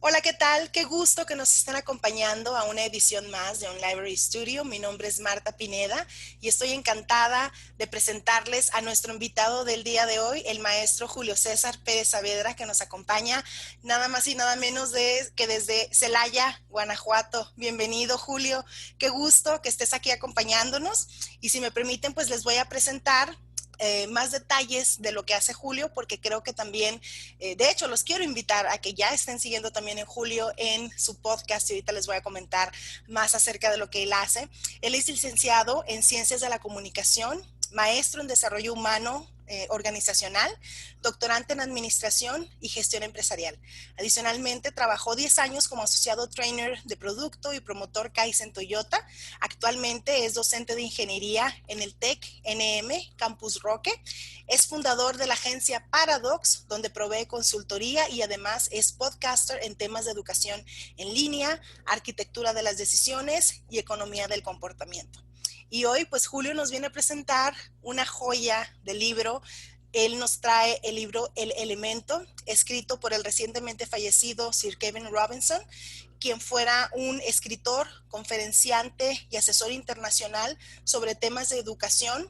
Hola, ¿qué tal? Qué gusto que nos estén acompañando a una edición más de On Library Studio. Mi nombre es Marta Pineda y estoy encantada de presentarles a nuestro invitado del día de hoy, el maestro Julio César Pérez Saavedra, que nos acompaña nada más y nada menos que desde Celaya, Guanajuato. Bienvenido, Julio. Qué gusto que estés aquí acompañándonos. Y si me permiten, pues les voy a presentar más detalles de lo que hace Julio, porque creo que también, de hecho, los quiero invitar a que ya estén siguiendo también en Julio en su podcast y ahorita les voy a comentar más acerca de lo que él hace. Él es licenciado en Ciencias de la Comunicación, maestro en Desarrollo Humano organizacional, doctorante en Administración y Gestión Empresarial. Adicionalmente, trabajó 10 años como asociado trainer de producto y promotor Kaizen Toyota. Actualmente es docente de ingeniería en el TEC NM Campus Roque. Es fundador de la agencia Paradox, donde provee consultoría y además es podcaster en temas de educación en línea, arquitectura de las decisiones y economía del comportamiento. Y hoy, pues Julio nos viene a presentar una joya de libro. Él nos trae el libro El Elemento, escrito por el recientemente fallecido Sir Kevin Robinson, quien fuera un escritor, conferenciante y asesor internacional sobre temas de educación,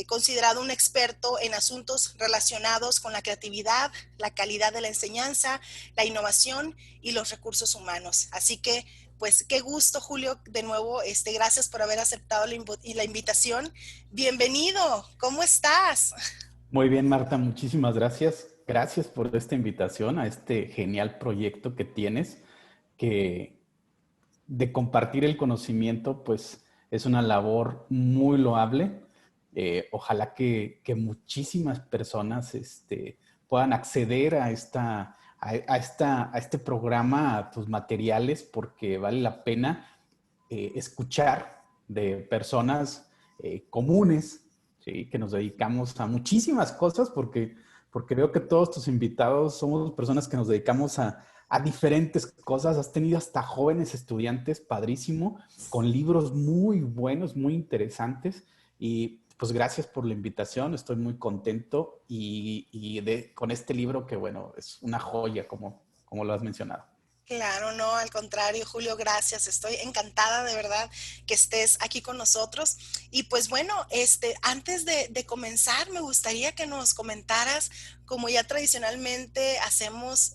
considerado un experto en asuntos relacionados con la creatividad, la calidad de la enseñanza, la innovación y los recursos humanos. Así que, pues, qué gusto, Julio, de nuevo, gracias por haber aceptado la invitación. Bienvenido, ¿cómo estás? Muy bien, Marta, muchísimas gracias. Gracias por esta invitación a este genial proyecto que tienes, que de compartir el conocimiento, pues es una labor muy loable. Ojalá que muchísimas personas puedan acceder a este programa, a tus materiales, porque vale la pena escuchar de personas comunes, ¿sí? Que nos dedicamos a muchísimas cosas, porque veo que todos tus invitados somos personas que nos dedicamos a diferentes cosas. Has tenido hasta jóvenes estudiantes, padrísimo, con libros muy buenos, muy interesantes. Y pues gracias por la invitación, estoy muy contento con este libro que, bueno, es una joya, como lo has mencionado. Claro, no, al contrario, Julio, gracias. Estoy encantada de verdad que estés aquí con nosotros. Y pues bueno, antes de comenzar, me gustaría que nos comentaras, como ya tradicionalmente hacemos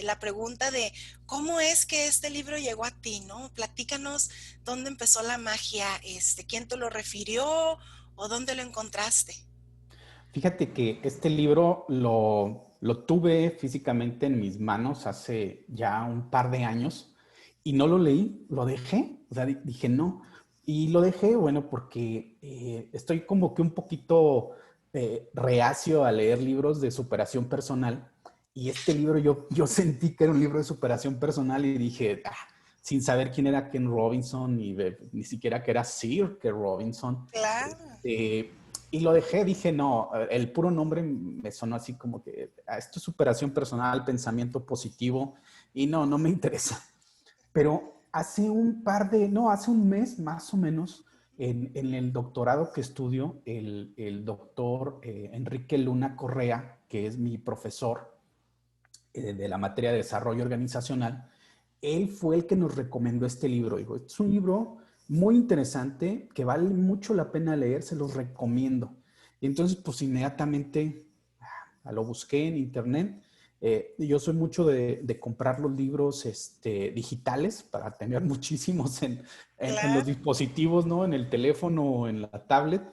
la pregunta de cómo es que este libro llegó a ti, ¿no? Platícanos dónde empezó la magia, quién te lo refirió o dónde lo encontraste. Fíjate que este libro lo tuve físicamente en mis manos hace ya un par de años y no lo leí, lo dejé, o sea, dije no. Y lo dejé, bueno, porque estoy como que un poquito reacio a leer libros de superación personal y este libro yo sentí que era un libro de superación personal y dije, sin saber quién era Ken Robinson ni siquiera que era Sir Ken Robinson. Claro. Y lo dejé, dije, no, el puro nombre me sonó así como que esto es superación personal, pensamiento positivo, y no me interesa. Pero hace un mes más o menos, en el doctorado que estudio, el doctor Enrique Luna Correa, que es mi profesor de la materia de desarrollo organizacional, él fue el que nos recomendó este libro. Dijo, es un libro muy interesante que vale mucho la pena leer, se los recomiendo. Y entonces, pues inmediatamente lo busqué en internet. Yo soy mucho de comprar los libros digitales para tener muchísimos en los Claro. dispositivos, ¿no? En el teléfono o en la tablet.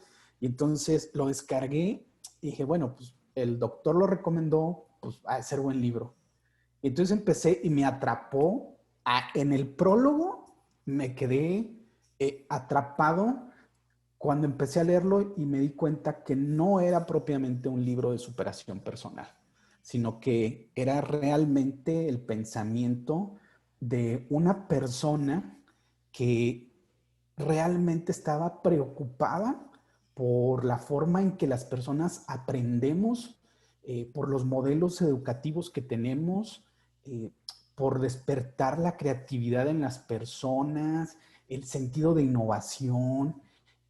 Y entonces lo descargué y dije, bueno, pues el doctor lo recomendó, pues va a ser buen libro. Y entonces empecé y me atrapó. En el prólogo me quedé atrapado cuando empecé a leerlo y me di cuenta que no era propiamente un libro de superación personal, sino que era realmente el pensamiento de una persona que realmente estaba preocupada por la forma en que las personas aprendemos, por los modelos educativos que tenemos, eh, por despertar la creatividad en las personas, el sentido de innovación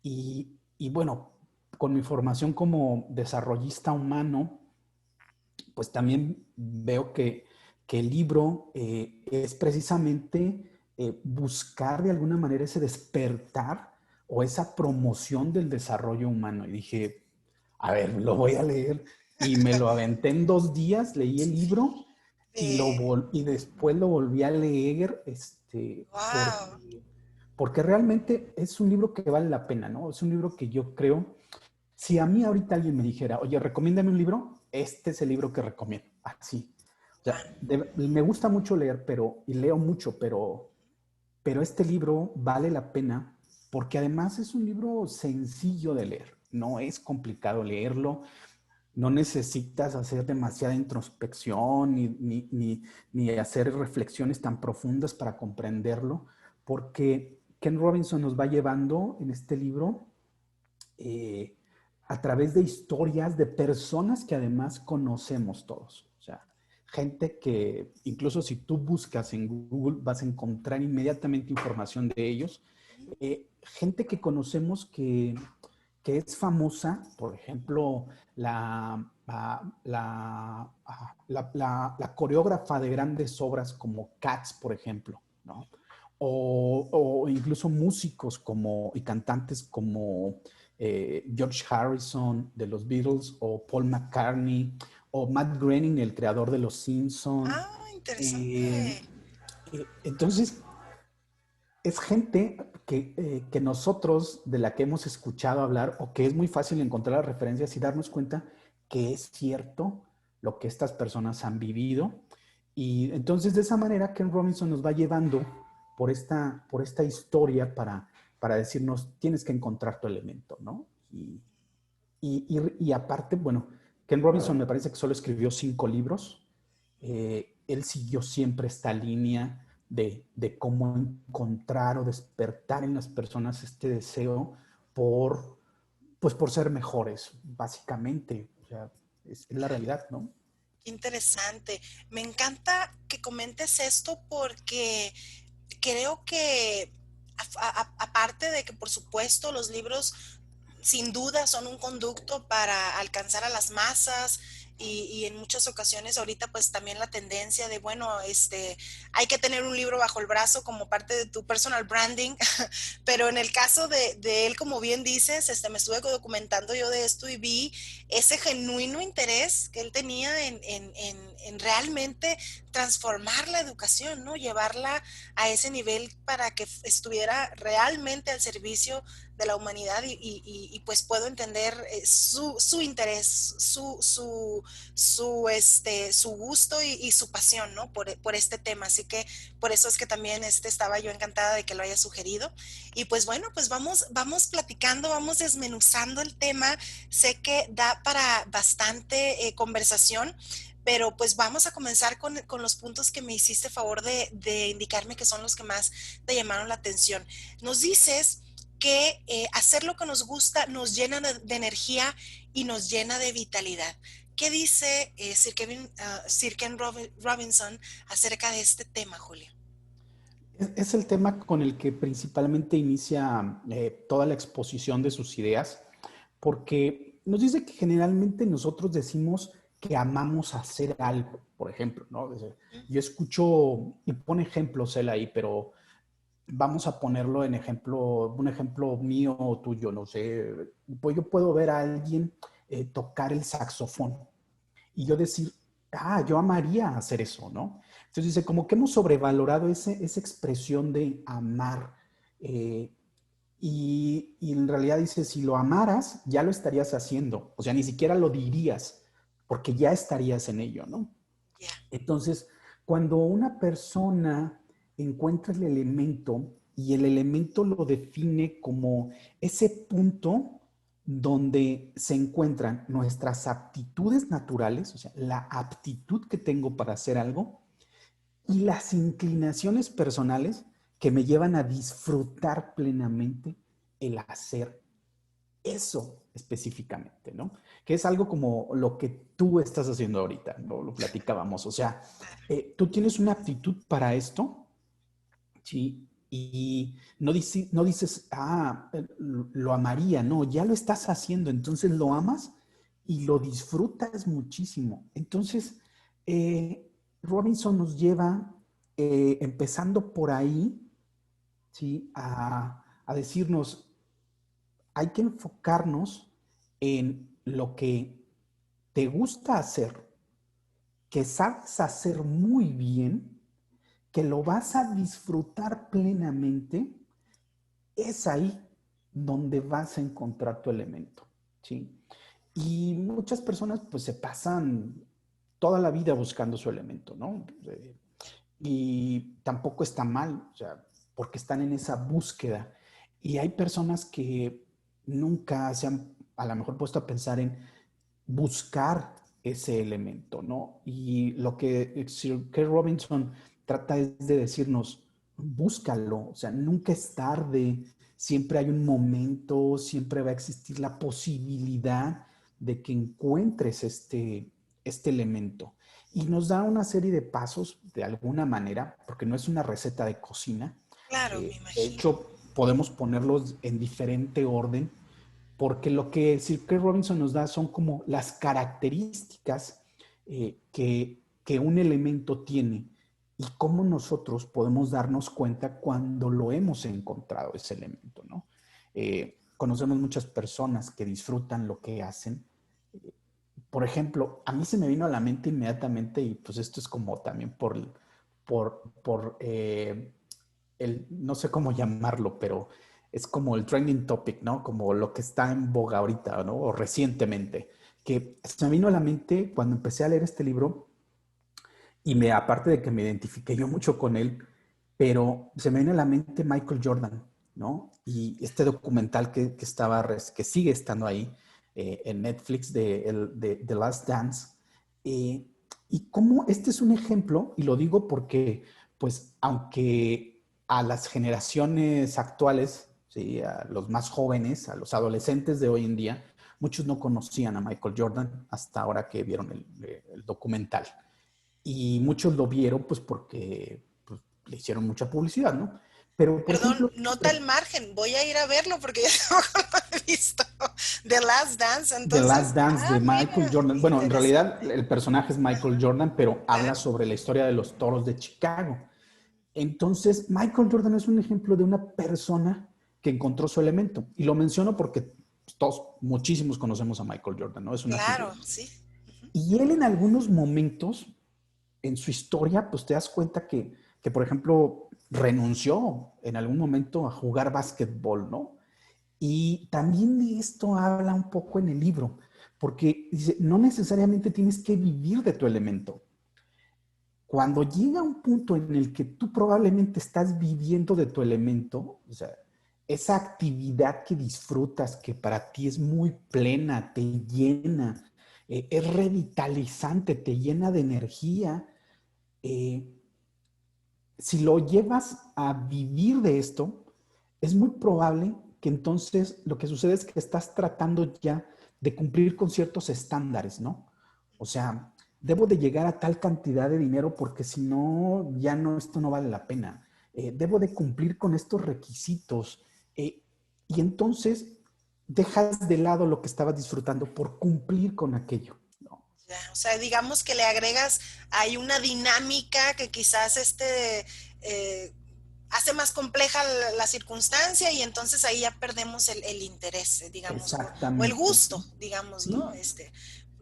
y bueno, con mi formación como desarrollista humano, pues también veo que que el libro es precisamente buscar de alguna manera ese despertar o esa promoción del desarrollo humano. Y dije, a ver, lo voy a leer. Y me lo aventé en 2 días, leí el libro y después lo volví a leer Wow. porque realmente es un libro que vale la pena, ¿no? Es un libro que yo creo, si a mí ahorita alguien me dijera, oye, recomiéndame un libro, este es el libro que recomiendo. Así. O sea, me gusta mucho leer, y leo mucho, pero este libro vale la pena porque además es un libro sencillo de leer. No es complicado leerlo, no necesitas hacer demasiada introspección ni hacer reflexiones tan profundas para comprenderlo, porque Ken Robinson nos va llevando en este libro eh, a través de historias de personas que además conocemos todos. O sea, gente que incluso si tú buscas en Google vas a encontrar inmediatamente información de ellos. Gente que conocemos que es famosa, por ejemplo, la coreógrafa de grandes obras como Cats, por ejemplo, ¿no? O incluso músicos y cantantes como George Harrison de los Beatles, o Paul McCartney, o Matt Groening, el creador de Los Simpson. Ah, Eh, interesante. entonces, es gente que nosotros, de la que hemos escuchado hablar, o que es muy fácil encontrar las referencias y darnos cuenta que es cierto lo que estas personas han vivido. Y entonces, de esa manera, Ken Robinson nos va llevando por esta historia para decirnos, tienes que encontrar tu elemento, ¿no? Y aparte, bueno, Ken Robinson me parece que solo escribió 5 libros. Él siguió siempre esta línea de cómo encontrar o despertar en las personas este deseo pues por ser mejores, básicamente. O sea, es la realidad, ¿no? Qué interesante. Me encanta que comentes esto porque creo que aparte de que por supuesto los libros sin duda son un conducto para alcanzar a las masas y en muchas ocasiones ahorita pues también la tendencia de bueno, hay que tener un libro bajo el brazo como parte de tu personal branding, pero en el caso de él, como bien dices, me estuve documentando yo de esto y vi ese genuino interés que él tenía en realmente transformar la educación, ¿no? Llevarla a ese nivel para que estuviera realmente al servicio de la humanidad y pues puedo entender su interés, su gusto y su pasión, ¿no? Por este tema. Así que por eso es que también estaba yo encantada de que lo haya sugerido. Y pues bueno, pues vamos platicando, vamos desmenuzando el tema. Sé que da para bastante conversación, pero pues vamos a comenzar con los puntos que me hiciste favor de indicarme que son los que más te llamaron la atención. Nos dices que hacer lo que nos gusta nos llena de energía y nos llena de vitalidad. ¿Qué dice Sir Ken Robinson acerca de este tema, Julio? Es el tema con el que principalmente inicia toda la exposición de sus ideas, porque nos dice que generalmente nosotros decimos que amamos hacer algo, por ejemplo, ¿no? Yo escucho, y pone ejemplos él ahí, pero vamos a ponerlo un ejemplo mío o tuyo, no sé, pues yo puedo ver a alguien tocar el saxofón y yo decir, yo amaría hacer eso, ¿no? Entonces dice, como que hemos sobrevalorado esa expresión de amar. eh, y en realidad dice, si lo amaras, ya lo estarías haciendo. O sea, ni siquiera lo dirías, porque ya estarías en ello, ¿no? Yeah. Entonces, cuando una persona encuentra el elemento y el elemento lo define como ese punto donde se encuentran nuestras aptitudes naturales, o sea, la aptitud que tengo para hacer algo, y las inclinaciones personales que me llevan a disfrutar plenamente el hacer eso específicamente, ¿no? Que es algo como lo que tú estás haciendo ahorita, ¿no? Lo platicábamos. O sea, tú tienes una aptitud para esto, ¿sí? Y no dices, lo amaría, no, ya lo estás haciendo, entonces lo amas y lo disfrutas muchísimo. Entonces, Robinson nos lleva, empezando por ahí, ¿sí? A decirnos, hay que enfocarnos en lo que te gusta hacer, que sabes hacer muy bien, que lo vas a disfrutar plenamente. Es ahí donde vas a encontrar tu elemento, ¿sí? Y muchas personas pues se pasan toda la vida buscando su elemento, ¿no? Y tampoco está mal, o sea, porque están en esa búsqueda. Y hay personas que nunca se han a lo mejor puesto a pensar en buscar ese elemento, ¿no? Y lo que Sir K. Robinson trata es de decirnos, búscalo, o sea, nunca es tarde, siempre hay un momento, siempre va a existir la posibilidad de que encuentres este elemento. Y nos da una serie de pasos de alguna manera, porque no es una receta de cocina. Claro, me De imagino. hecho, podemos ponerlos en diferente orden, porque lo que Sir K. Robinson nos da son como las características que un elemento tiene y cómo nosotros podemos darnos cuenta cuando lo hemos encontrado ese elemento, ¿no? Conocemos muchas personas que disfrutan lo que hacen. Por ejemplo, a mí se me vino a la mente inmediatamente, y pues esto es como también por no sé cómo llamarlo, pero es como el trending topic, ¿no? Como lo que está en boga ahorita, ¿no? O recientemente, que se me vino a la mente cuando empecé a leer este libro y aparte de que me identifiqué yo mucho con él, pero se me vino a la mente Michael Jordan, ¿no? Y este documental que sigue estando ahí en Netflix de The Last Dance. eh, y cómo este es un ejemplo, y lo digo porque, pues, aunque a las generaciones actuales, ¿sí? A los más jóvenes, a los adolescentes de hoy en día, muchos no conocían a Michael Jordan hasta ahora que vieron el documental. Y muchos lo vieron pues porque pues, le hicieron mucha publicidad, ¿no? Pero, por Perdón, ejemplo, nota al margen, voy a ir a verlo porque yo tampoco lo he visto. The Last Dance, The Last entonces, Dance de Michael mira, Jordan, bueno, en realidad interesante. el personaje es Michael Jordan, pero habla Claro. sobre la historia de los Toros de Chicago. Entonces, Michael Jordan es un ejemplo de una persona que encontró su elemento. Y lo menciono porque pues, todos, muchísimos conocemos a Michael Jordan, ¿no? Es una figura. Claro, sí. Y él en algunos momentos en su historia, pues te das cuenta que, por ejemplo, renunció en algún momento a jugar básquetbol, ¿no? Y también de esto habla un poco en el libro, porque dice, no necesariamente tienes que vivir de tu elemento. Cuando llega un punto en el que tú probablemente estás viviendo de tu elemento, o sea, esa actividad que disfrutas, que para ti es muy plena, te llena, es revitalizante, te llena de energía, eh, si lo llevas a vivir de esto, es muy probable que entonces lo que sucede es que estás tratando ya de cumplir con ciertos estándares, ¿no? O sea, debo de llegar a tal cantidad de dinero porque si no, ya no, esto no vale la pena. Debo de cumplir con estos requisitos. Y entonces dejas de lado lo que estabas disfrutando por cumplir con aquello, ¿no? Ya, o sea, digamos que le agregas ahí una dinámica que quizás eh, hace más compleja la circunstancia y entonces ahí ya perdemos el interés, digamos, o el Exactamente. gusto, digamos, ¿no? Sí,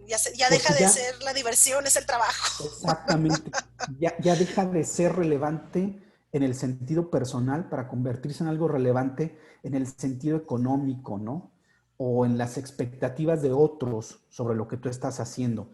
Ya deja porque de ya, ser la diversión, es el trabajo. exactamente. Ya deja de ser relevante en el sentido personal para convertirse en algo relevante en el sentido económico, ¿no? O en las expectativas de otros sobre lo que tú estás haciendo.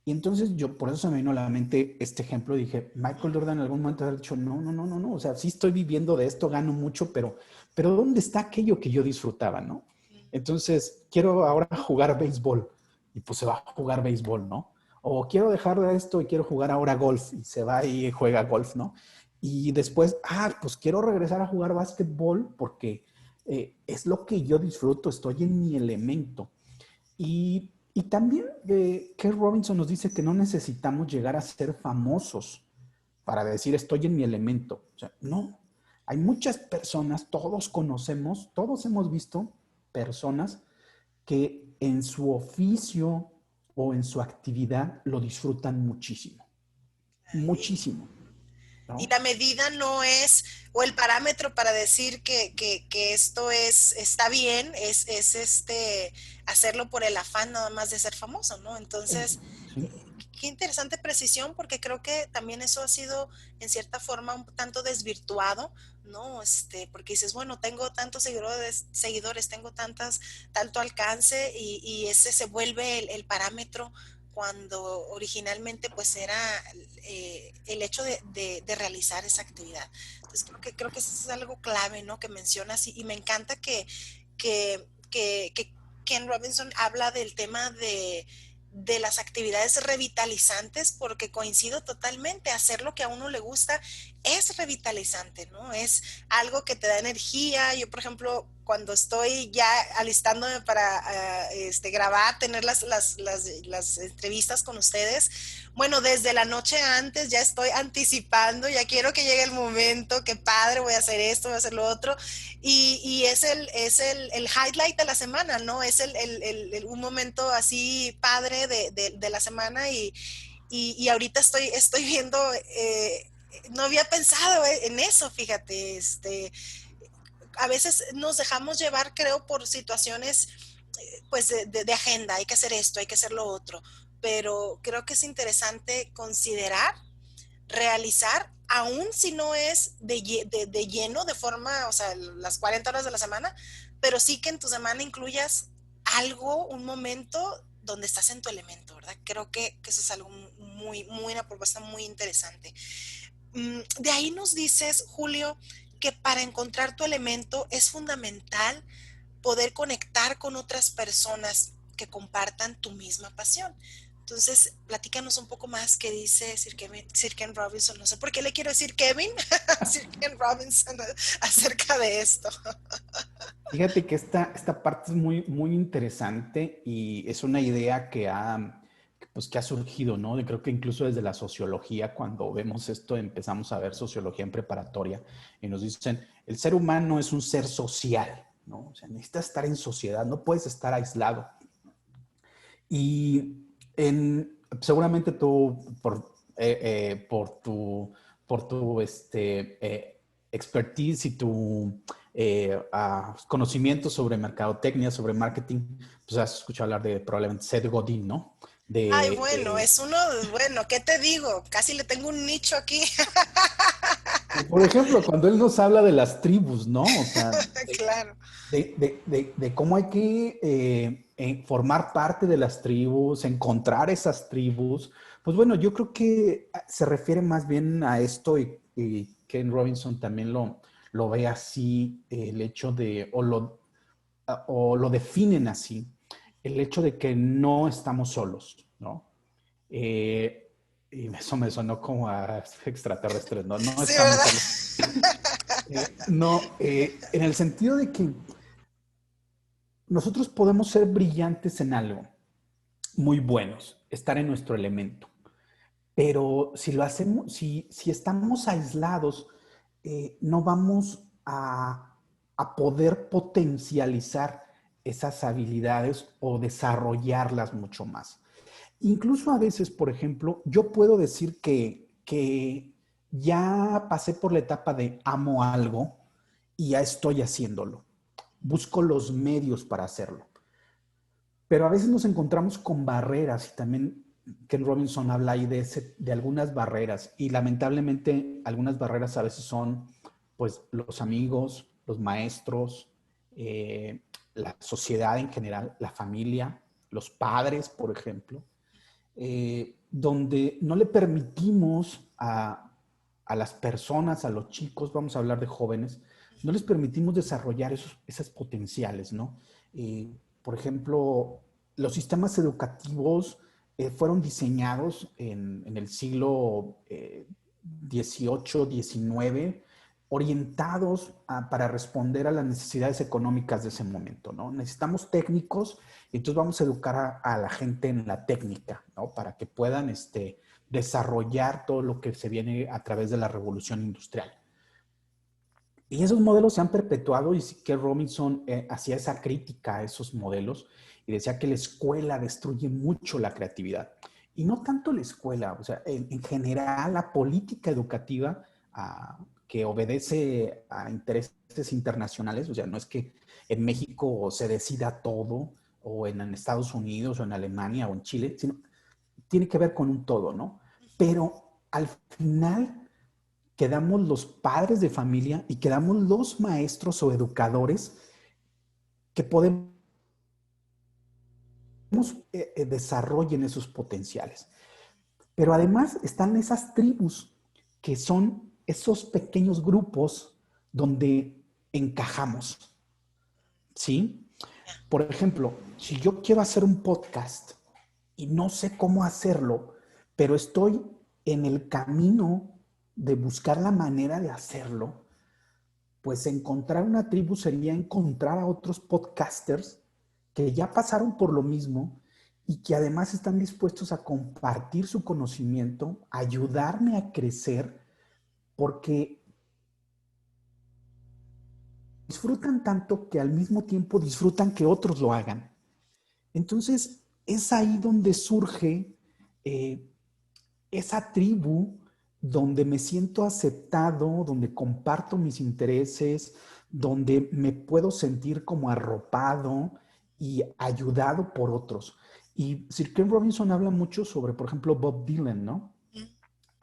Y entonces yo, por eso se me vino a la mente este ejemplo, dije, Michael Jordan en algún momento ha dicho, no, no, no, no, no, o sea, sí estoy viviendo de esto, gano mucho, pero ¿dónde está aquello que yo disfrutaba, no? Entonces, quiero ahora jugar béisbol y pues se va a jugar béisbol, ¿no? O quiero dejar de esto y quiero jugar ahora golf y se va y juega golf, ¿no? Y después, pues quiero regresar a jugar básquetbol porque es lo que yo disfruto, estoy en mi elemento. Y también Ken Robinson nos dice que no necesitamos llegar a ser famosos para decir estoy en mi elemento. O sea, no, hay muchas personas, todos conocemos, todos hemos visto personas que en su oficio o en su actividad lo disfrutan muchísimo. muchísimo, Y ¿no? la medida no es, o el parámetro para decir que esto está bien, es hacerlo por el afán nada más de ser famoso, ¿no? Entonces, Sí, qué interesante precisión, porque creo que también eso ha sido en cierta forma un tanto desvirtuado, ¿no? Porque dices, bueno, tengo tantos seguidores, tengo tanto alcance y ese se vuelve el parámetro cuando originalmente pues era el hecho de realizar esa actividad. Entonces creo que eso es algo clave, ¿no? Que mencionas y me encanta que Ken Robinson habla del tema de las actividades revitalizantes, porque coincido totalmente, hacer lo que a uno le gusta es revitalizante, ¿no? Es algo que te da energía. Yo, por ejemplo, cuando estoy ya alistándome para grabar, tener las entrevistas con ustedes, bueno, desde la noche antes ya estoy anticipando, ya quiero que llegue el momento, qué padre, voy a hacer esto, voy a hacer lo otro, y es el highlight de la semana, ¿no? Es un momento así padre de la semana y ahorita estoy viendo, no había pensado en eso, fíjate, a veces nos dejamos llevar, creo, por situaciones pues de agenda, hay que hacer esto, hay que hacer lo otro, pero creo que es interesante considerar, realizar, aun si no es de lleno, de forma, o sea, las 40 horas de la semana, pero sí que en tu semana incluyas algo, un momento donde estás en tu elemento, ¿verdad? Creo que eso es algo una propuesta muy interesante. De ahí nos dices, Julio, que para encontrar tu elemento es fundamental poder conectar con otras personas que compartan tu misma pasión. Entonces, platícanos un poco más qué dice Sir Ken Robinson. No sé por qué le quiero decir Kevin, Sir Ken Robinson, acerca de esto. fíjate que esta parte es muy, muy interesante y es una idea pues, que ha surgido, ¿no? Creo que incluso desde la sociología, cuando vemos esto, empezamos a ver sociología en preparatoria y nos dicen, el ser humano es un ser social, ¿no? O sea, necesitas estar en sociedad, no puedes estar aislado. Y seguramente tú, por tu expertise y tu conocimiento sobre mercadotecnia, sobre marketing, pues has escuchado hablar de probablemente Seth Godin, ¿no? Ay, De, bueno, bueno, ¿qué te digo? Casi le tengo un nicho aquí. por ejemplo, cuando él nos habla de las tribus, ¿no? O sea, Claro. de cómo hay que formar parte de las tribus, encontrar esas tribus. Pues bueno, yo creo que se refiere más bien a esto y Ken Robinson también lo ve así, el hecho de, o lo definen así, el hecho de que no estamos solos, ¿no? Eh, y eso me sonó como a extraterrestres, ¿no? No Sí, estamos solos. ¿verdad? No, en el sentido de que nosotros podemos ser brillantes en algo, muy buenos, estar en nuestro elemento, pero si lo hacemos, si estamos aislados, no vamos a poder potencializar esas habilidades o desarrollarlas mucho más. Incluso a veces, por ejemplo, yo puedo decir que ya pasé por la etapa de amo algo y ya estoy haciéndolo. Busco los medios para hacerlo. Pero a veces nos encontramos con barreras y también Ken Robinson habla ahí de algunas barreras y lamentablemente algunas barreras a veces son pues los amigos, los maestros, la sociedad en general, la familia, los padres, por ejemplo, donde no le permitimos a las personas, a los chicos, vamos a hablar de jóvenes, no les permitimos desarrollar esas potenciales, ¿no? Por ejemplo, los sistemas educativos fueron diseñados en el siglo XVIII, XIX, orientados para responder a las necesidades económicas de ese momento, ¿no? Necesitamos técnicos y entonces vamos a educar a la gente en la técnica, ¿no? Para que puedan desarrollar todo lo que se viene a través de la revolución industrial. Y esos modelos se han perpetuado y que Robinson hacía esa crítica a esos modelos y decía que la escuela destruye mucho la creatividad. y no tanto la escuela, o sea, en general la política educativa que obedece a intereses internacionales, o sea, no es que en México se decida todo, o en Estados Unidos, o en Alemania, o en Chile, sino tiene que ver con un todo, ¿no? Pero al final quedamos los padres de familia y quedamos los maestros o educadores que podemos desarrollen esos potenciales. Pero además están esas tribus que son esos pequeños grupos donde encajamos, ¿sí? Por ejemplo, si yo quiero hacer un podcast y no sé cómo hacerlo, pero estoy en el camino de buscar la manera de hacerlo, pues encontrar una tribu sería encontrar a otros podcasters que ya pasaron por lo mismo y que además están dispuestos a compartir su conocimiento, ayudarme a crecer, porque disfrutan tanto que al mismo tiempo disfrutan que otros lo hagan. Entonces, es ahí donde surge esa tribu donde me siento aceptado, donde comparto mis intereses, donde me puedo sentir como arropado y ayudado por otros. Y Sir Ken Robinson habla mucho sobre, por ejemplo, Bob Dylan, ¿no?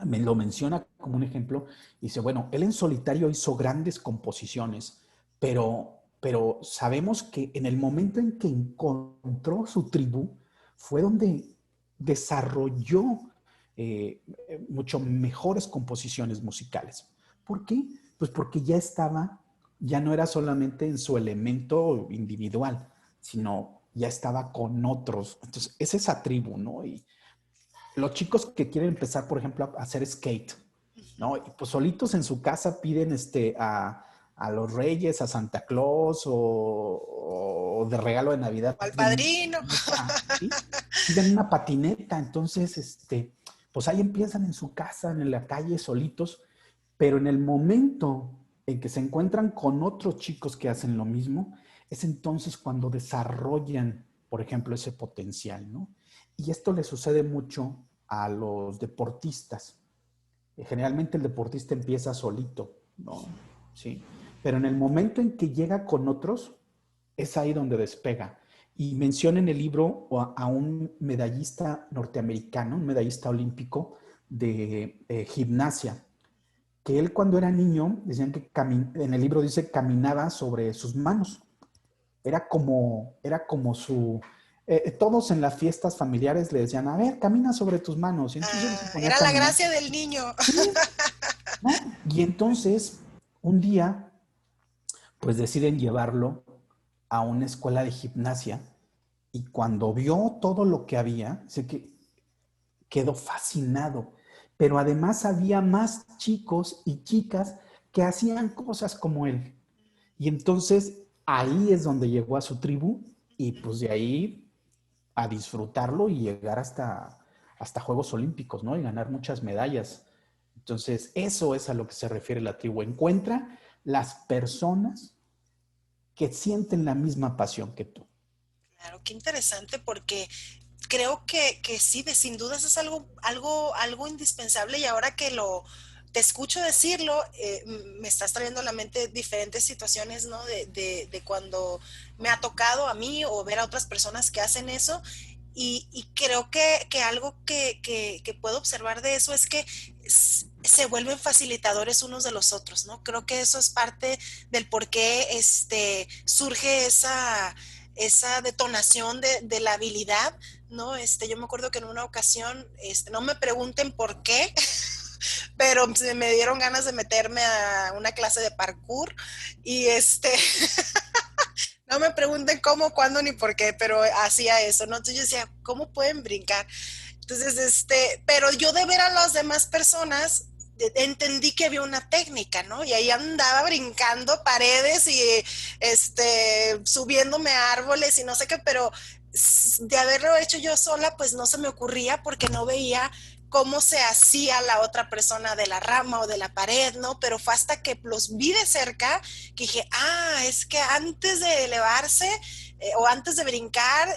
Me lo menciona como un ejemplo. Dice, bueno, él en solitario hizo grandes composiciones, pero sabemos que en el momento en que encontró su tribu, fue donde desarrolló mucho mejores composiciones musicales. ¿Por qué? Pues porque ya estaba, ya no era solamente en su elemento individual, sino ya estaba con otros. Entonces, es esa tribu, ¿no? Y los chicos que quieren empezar, por ejemplo, a hacer skate, ¿no? Y pues solitos en su casa piden a los reyes, a Santa Claus o de regalo de Navidad Al piden padrino. ¿sí? Piden una patineta. Entonces, pues ahí empiezan en su casa, en la calle, solitos, pero en el momento en que se encuentran con otros chicos que hacen lo mismo, es entonces cuando desarrollan, por ejemplo, ese potencial, ¿no? Y esto le sucede mucho a los deportistas. Generalmente el deportista empieza solito, ¿no? Sí. Pero en el momento en que llega con otros, es ahí donde despega. Y menciona en el libro a un medallista norteamericano, un medallista olímpico de gimnasia, que él cuando era niño, decían que en el libro dice, caminaba sobre sus manos. Era como su... todos en las fiestas familiares le decían, a ver, camina sobre tus manos. Y entonces él se ponía a Era la caminar. gracia del niño. Sí, ¿no? Y entonces, un día, pues deciden llevarlo a una escuela de gimnasia y cuando vio todo lo que había, dice que quedó fascinado. Pero además había más chicos y chicas que hacían cosas como él. Y entonces ahí es donde llegó a su tribu y pues de ahí a disfrutarlo y llegar hasta Juegos Olímpicos, ¿no? Y ganar muchas medallas. Entonces, eso es a lo que se refiere la tribu. Encuentra las personas que sienten la misma pasión que tú. Claro, qué interesante porque creo que sí, sin dudas es algo indispensable y ahora que te escucho decirlo, me estás trayendo a la mente diferentes situaciones, ¿no? De cuando me ha tocado a mí o ver a otras personas que hacen eso. Y creo que algo que puedo observar de eso es que se vuelven facilitadores unos de los otros, ¿no? Creo que eso es parte del por qué surge esa detonación de la habilidad, ¿no? Yo me acuerdo que en una ocasión, no me pregunten por qué, pero me dieron ganas de meterme a una clase de parkour y no me pregunten cómo, cuándo ni por qué, pero hacía eso, ¿no? Entonces yo decía, ¿cómo pueden brincar? Entonces, pero yo de ver a las demás personas entendí que había una técnica, ¿no? Y ahí andaba brincando paredes y subiéndome a árboles y no sé qué, pero de haberlo hecho yo sola, pues no se me ocurría porque no veía cómo se hacía la otra persona de la rama o de la pared, ¿no? Pero fue hasta que los vi de cerca que dije, es que antes de elevarse o antes de brincar,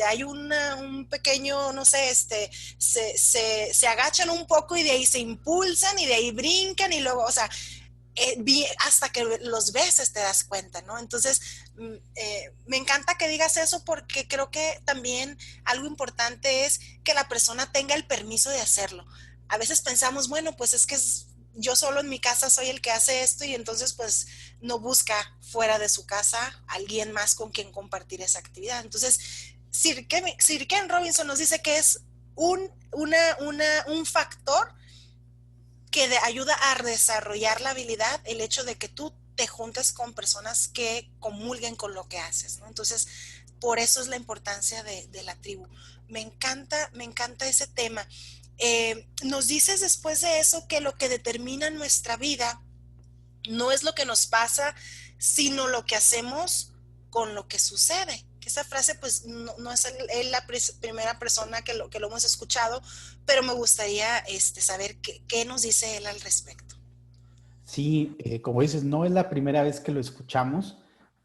hay un pequeño, no sé, se agachan un poco y de ahí se impulsan y de ahí brincan y luego, o sea, hasta que los ves te das cuenta, ¿no? Entonces, me encanta que digas eso porque creo que también algo importante es que la persona tenga el permiso de hacerlo. A veces pensamos, bueno, pues es que yo solo en mi casa soy el que hace esto y entonces pues no busca fuera de su casa alguien más con quien compartir esa actividad. Entonces, Sir Ken Robinson nos dice que es un factor que ayuda a desarrollar la habilidad, el hecho de que tú te juntes con personas que comulguen con lo que haces, ¿no? Entonces, por eso es la importancia de la tribu. Me encanta ese tema. Nos dices después de eso que lo que determina nuestra vida no es lo que nos pasa, sino lo que hacemos con lo que sucede. Esa frase pues no es la primera persona que lo hemos escuchado, pero me gustaría saber qué nos dice él al respecto. Sí, como dices, no es la primera vez que lo escuchamos,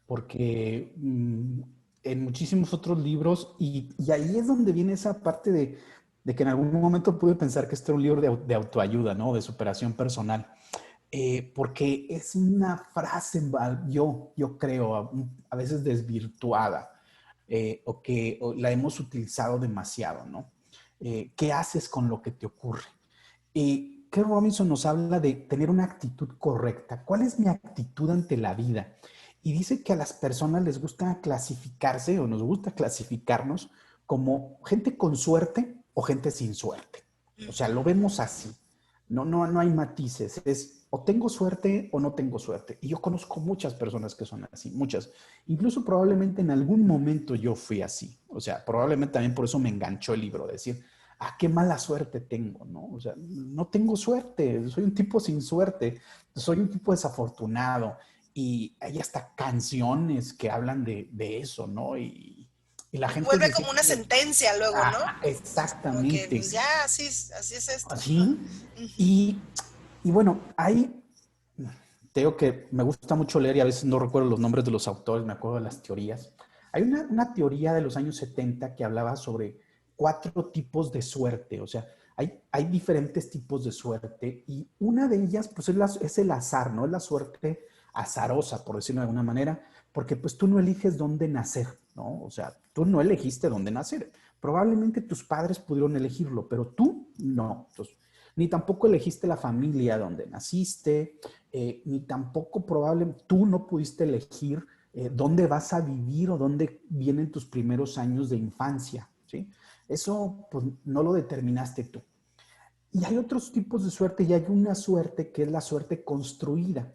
porque en muchísimos otros libros, y ahí es donde viene esa parte de que en algún momento pude pensar que este era un libro de autoayuda, ¿no? De superación personal. Porque es una frase, yo creo, a veces desvirtuada, o la hemos utilizado demasiado, ¿no? ¿Qué haces con lo que te ocurre? Ken Robinson nos habla de tener una actitud correcta. ¿Cuál es mi actitud ante la vida? Y dice que a las personas les gusta clasificarse o nos gusta clasificarnos como gente con suerte o gente sin suerte. O sea, lo vemos así. No hay matices. Es o tengo suerte o no tengo suerte. Y yo conozco muchas personas que son así, muchas. Incluso probablemente en algún momento yo fui así. O sea, probablemente también por eso me enganchó el libro, decir, qué mala suerte tengo, ¿no? O sea, no tengo suerte, soy un tipo sin suerte, soy un tipo desafortunado. Y hay hasta canciones que hablan de eso, ¿no? Y la gente Vuelve dice, como una sentencia luego, ¿no? Como que exactamente, pues ya, así es esto. así. Y, y bueno, hay, te digo que me gusta mucho leer y a veces no recuerdo los nombres de los autores, me acuerdo de las teorías. Hay una teoría de los años 70 que hablaba sobre 4 tipos de suerte, o sea, hay diferentes tipos de suerte y una de ellas pues es el azar, ¿no? Es la suerte azarosa, por decirlo de alguna manera, porque pues tú no eliges dónde nacer, ¿no? O sea, tú no elegiste dónde nacer. Probablemente tus padres pudieron elegirlo, pero tú no. Entonces, ni tampoco elegiste la familia donde naciste, ni tampoco probablemente tú no pudiste elegir dónde vas a vivir o dónde vienen tus primeros años de infancia, ¿sí? Eso pues, no lo determinaste tú. Y hay otros tipos de suerte y hay una suerte que es la suerte construida.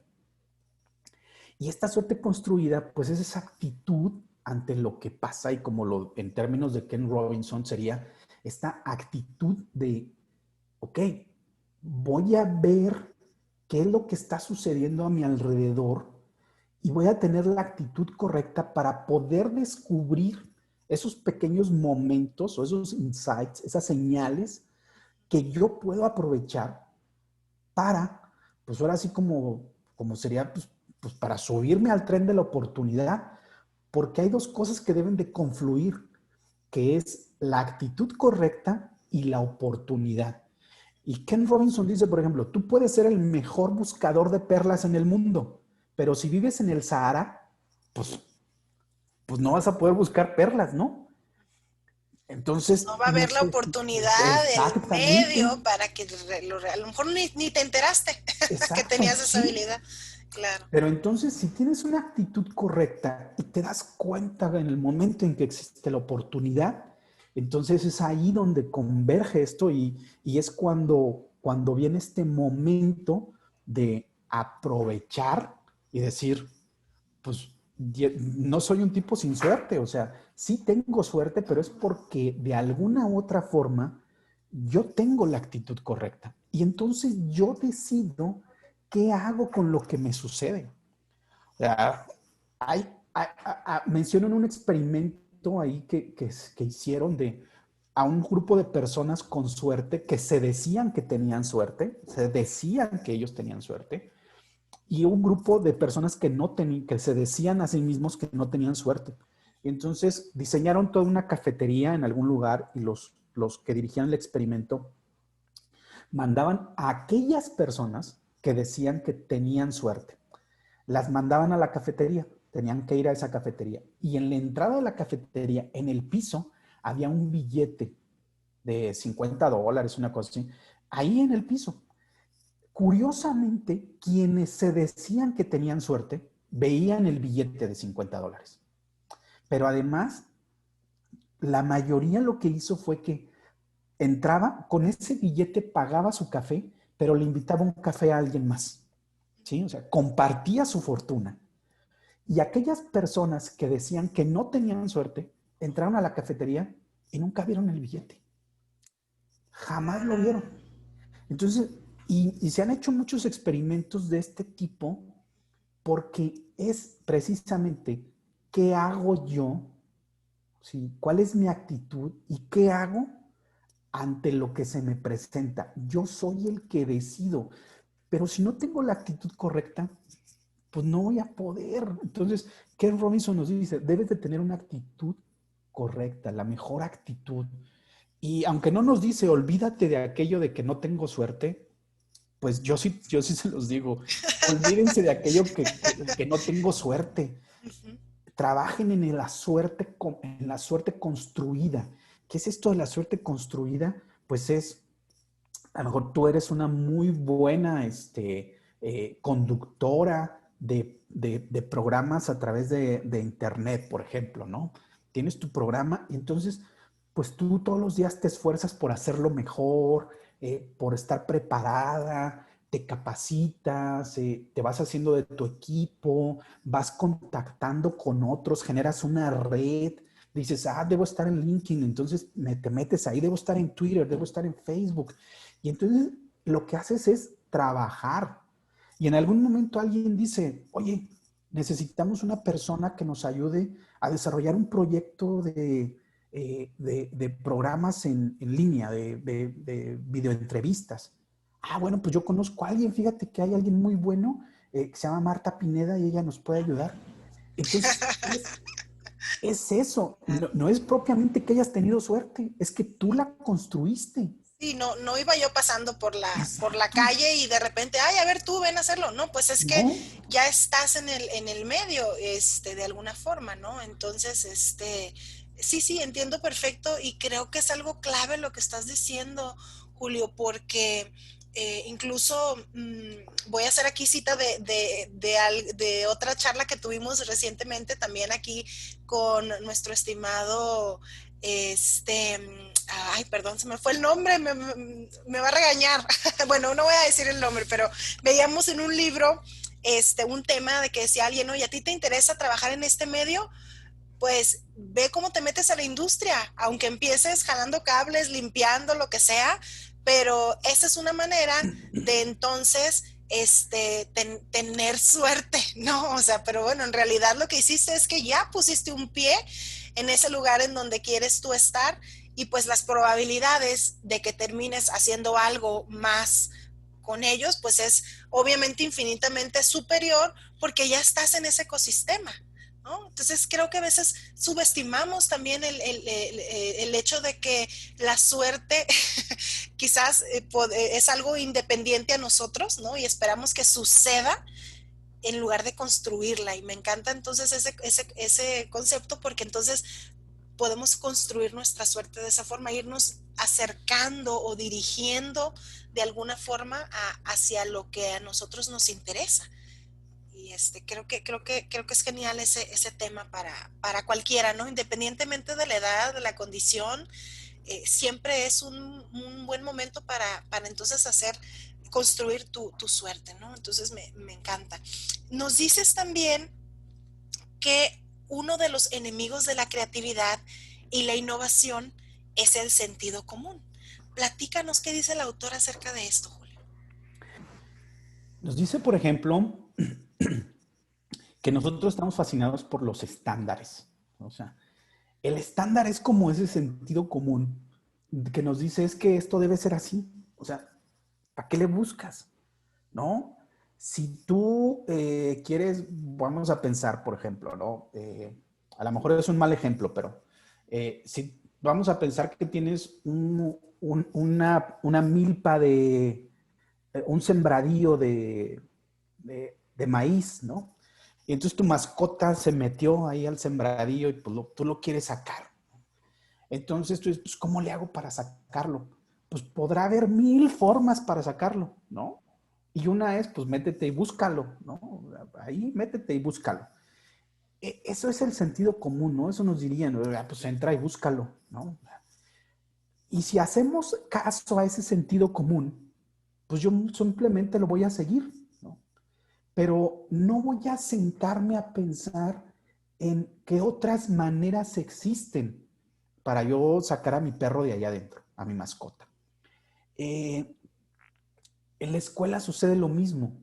Y esta suerte construida pues es esa actitud ante lo que pasa y como en términos de Ken Robinson sería esta actitud de, ok, voy a ver qué es lo que está sucediendo a mi alrededor y voy a tener la actitud correcta para poder descubrir esos pequeños momentos o esos insights, esas señales que yo puedo aprovechar para, pues ahora sí como sería, pues para subirme al tren de la oportunidad, porque hay 2 cosas que deben de confluir, que es la actitud correcta y la oportunidad. Y Ken Robinson dice, por ejemplo, tú puedes ser el mejor buscador de perlas en el mundo, pero si vives en el Sahara, pues, pues no vas a poder buscar perlas, ¿no? No Entonces, va a haber la oportunidad, el medio exactamente, para que a lo mejor ni te enteraste que exacto, tenías esa sí. habilidad. Claro. Pero entonces, si tienes una actitud correcta y te das cuenta en el momento en que existe la oportunidad, entonces es ahí donde converge esto y es cuando viene este momento de aprovechar y decir, pues no soy un tipo sin suerte, o sea, sí tengo suerte, pero es porque de alguna u otra forma yo tengo la actitud correcta. Y entonces yo decido qué hago con lo que me sucede. O sea, mencionan un experimento ahí que hicieron a un grupo de personas con suerte que se decían que tenían suerte, se decían que ellos tenían suerte, y un grupo de personas que no tenían, que se decían a sí mismos que no tenían suerte. Entonces diseñaron toda una cafetería en algún lugar y los que dirigían el experimento mandaban a aquellas personas que decían que tenían suerte. Las mandaban a la cafetería, tenían que ir a esa cafetería. Y en la entrada de la cafetería, en el piso, había un billete de $50, una cosa así, ahí en el piso. Curiosamente, quienes se decían que tenían suerte, veían el billete de $50. Pero además, la mayoría lo que hizo fue que entraba, con ese billete pagaba su café, pero le invitaba un café a alguien más. ¿Sí? O sea, compartía su fortuna. Y aquellas personas que decían que no tenían suerte, entraron a la cafetería y nunca vieron el billete. Jamás lo vieron. Entonces, y se han hecho muchos experimentos de este tipo porque es precisamente qué hago yo, ¿sí? ¿Cuál es mi actitud y qué hago ante lo que se me presenta? Yo soy el que decido, pero si no tengo la actitud correcta, pues no voy a poder. Entonces, Ken Robinson nos dice, debes de tener una actitud correcta, la mejor actitud. Y aunque no nos dice, olvídate de aquello de que no tengo suerte, pues yo sí se los digo, olvídense de aquello que no tengo suerte. Trabajen en la suerte construida. ¿Qué es esto de la suerte construida? Pues es, a lo mejor tú eres una muy buena conductora de programas a través de Internet, por ejemplo, ¿no? Tienes tu programa y entonces, pues tú todos los días te esfuerzas por hacerlo mejor, por estar preparada, te capacitas, te vas haciendo de tu equipo, vas contactando con otros, generas una red, dices, debo estar en LinkedIn, entonces te metes ahí, debo estar en Twitter, debo estar en Facebook. Y entonces lo que haces es trabajar. Y en algún momento alguien dice, oye, necesitamos una persona que nos ayude a desarrollar un proyecto de programas en línea, de videoentrevistas. Bueno, pues yo conozco a alguien, fíjate que hay alguien muy bueno que se llama Marta Pineda y ella nos puede ayudar. Entonces, es eso, no es propiamente que hayas tenido suerte, es que tú la construiste. Sí, no iba yo pasando por la Exacto. calle y de repente, ay, a ver tú, ven a hacerlo. No, pues es que No, ya estás en el medio, de alguna forma, ¿no? Entonces, sí, entiendo perfecto y creo que es algo clave lo que estás diciendo, Julio, porque incluso voy a hacer aquí cita de otra charla que tuvimos recientemente también aquí con nuestro estimado, ay, perdón, se me fue el nombre, me va a regañar. Bueno, no voy a decir el nombre, pero veíamos en un libro un tema de que decía alguien, oye, ¿a ti te interesa trabajar en este medio? Pues ve cómo te metes a la industria, aunque empieces jalando cables, limpiando, lo que sea, pero esa es una manera de entonces tener suerte, ¿no? O sea, pero bueno, en realidad lo que hiciste es que ya pusiste un pie en ese lugar en donde quieres tú estar y pues las probabilidades de que termines haciendo algo más con ellos, pues es obviamente infinitamente superior porque ya estás en ese ecosistema. ¿No? Entonces creo que a veces subestimamos también el hecho de que la suerte quizás es algo independiente a nosotros, ¿no? Y esperamos que suceda en lugar de construirla. Y me encanta entonces ese concepto porque entonces podemos construir nuestra suerte de esa forma, irnos acercando o dirigiendo de alguna forma hacia lo que a nosotros nos interesa. Y creo que es genial ese tema para cualquiera, ¿no? Independientemente de la edad, de la condición, siempre es un buen momento para entonces construir tu suerte, ¿no? Entonces me encanta. Nos dices también que uno de los enemigos de la creatividad y la innovación es el sentido común. Platícanos qué dice el autor acerca de esto, Julio. nos dice, por ejemplo, que nosotros estamos fascinados por los estándares. O sea, el estándar es como ese sentido común que nos dice es que esto debe ser así. O sea, ¿para qué le buscas? ¿No? Si tú quieres, vamos a pensar, por ejemplo, ¿no? a lo mejor es un mal ejemplo, pero si vamos a pensar que tienes una milpa un sembradío de maíz, ¿no? Y entonces tu mascota se metió ahí al sembradío y pues tú lo quieres sacar. Entonces tú dices, pues ¿cómo le hago para sacarlo? Pues podrá haber 1000 formas para sacarlo, ¿no? Y una es, pues métete y búscalo, ¿no? Ahí métete y búscalo. Eso es el sentido común, ¿no? Eso nos dirían, pues entra y búscalo, ¿no? Y si hacemos caso a ese sentido común, pues yo simplemente lo voy a seguir, ¿no? Pero no voy a sentarme a pensar en qué otras maneras existen para yo sacar a mi perro de allá adentro, a mi mascota. En la escuela sucede lo mismo.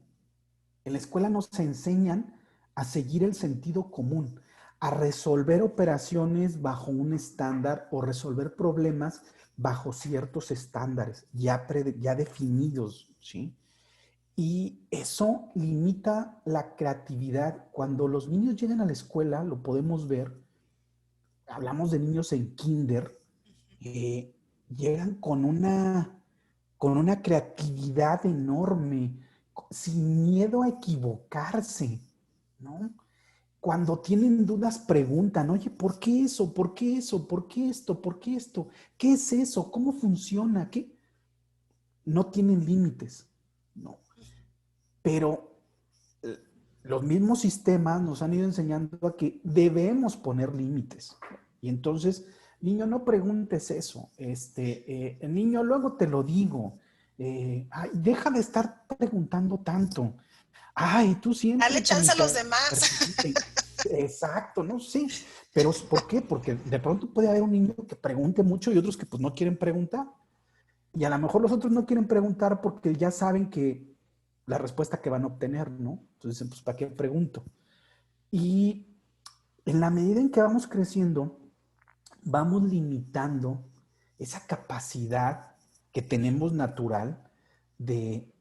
En la escuela nos enseñan a seguir el sentido común, a resolver operaciones bajo un estándar o resolver problemas bajo ciertos estándares ya definidos, ¿sí? Y eso limita la creatividad. Cuando los niños llegan a la escuela, lo podemos ver, hablamos de niños en kinder, eh, llegan con una creatividad enorme, sin miedo a equivocarse, ¿no? Cuando tienen dudas preguntan, oye, ¿por qué eso? ¿Por qué eso? ¿Por qué esto? ¿Por qué esto? ¿Qué es eso? ¿Cómo funciona? ¿Qué? No tienen límites, ¿no? Pero los mismos sistemas nos han ido enseñando a que debemos poner límites. Y entonces, niño, no preguntes eso. Niño, luego te lo digo. Ay, deja de estar preguntando tanto. Ay, tú Dale siempre tan chance a los demás. inteligente. Exacto, no sé. Pero ¿por qué? Porque de pronto puede haber un niño que pregunte mucho y otros que pues no quieren preguntar. Y a lo mejor los otros no quieren preguntar porque ya saben que la respuesta que van a obtener, ¿no? Entonces, pues, ¿para qué pregunto? Y en la medida en que vamos creciendo, vamos limitando esa capacidad que tenemos natural de,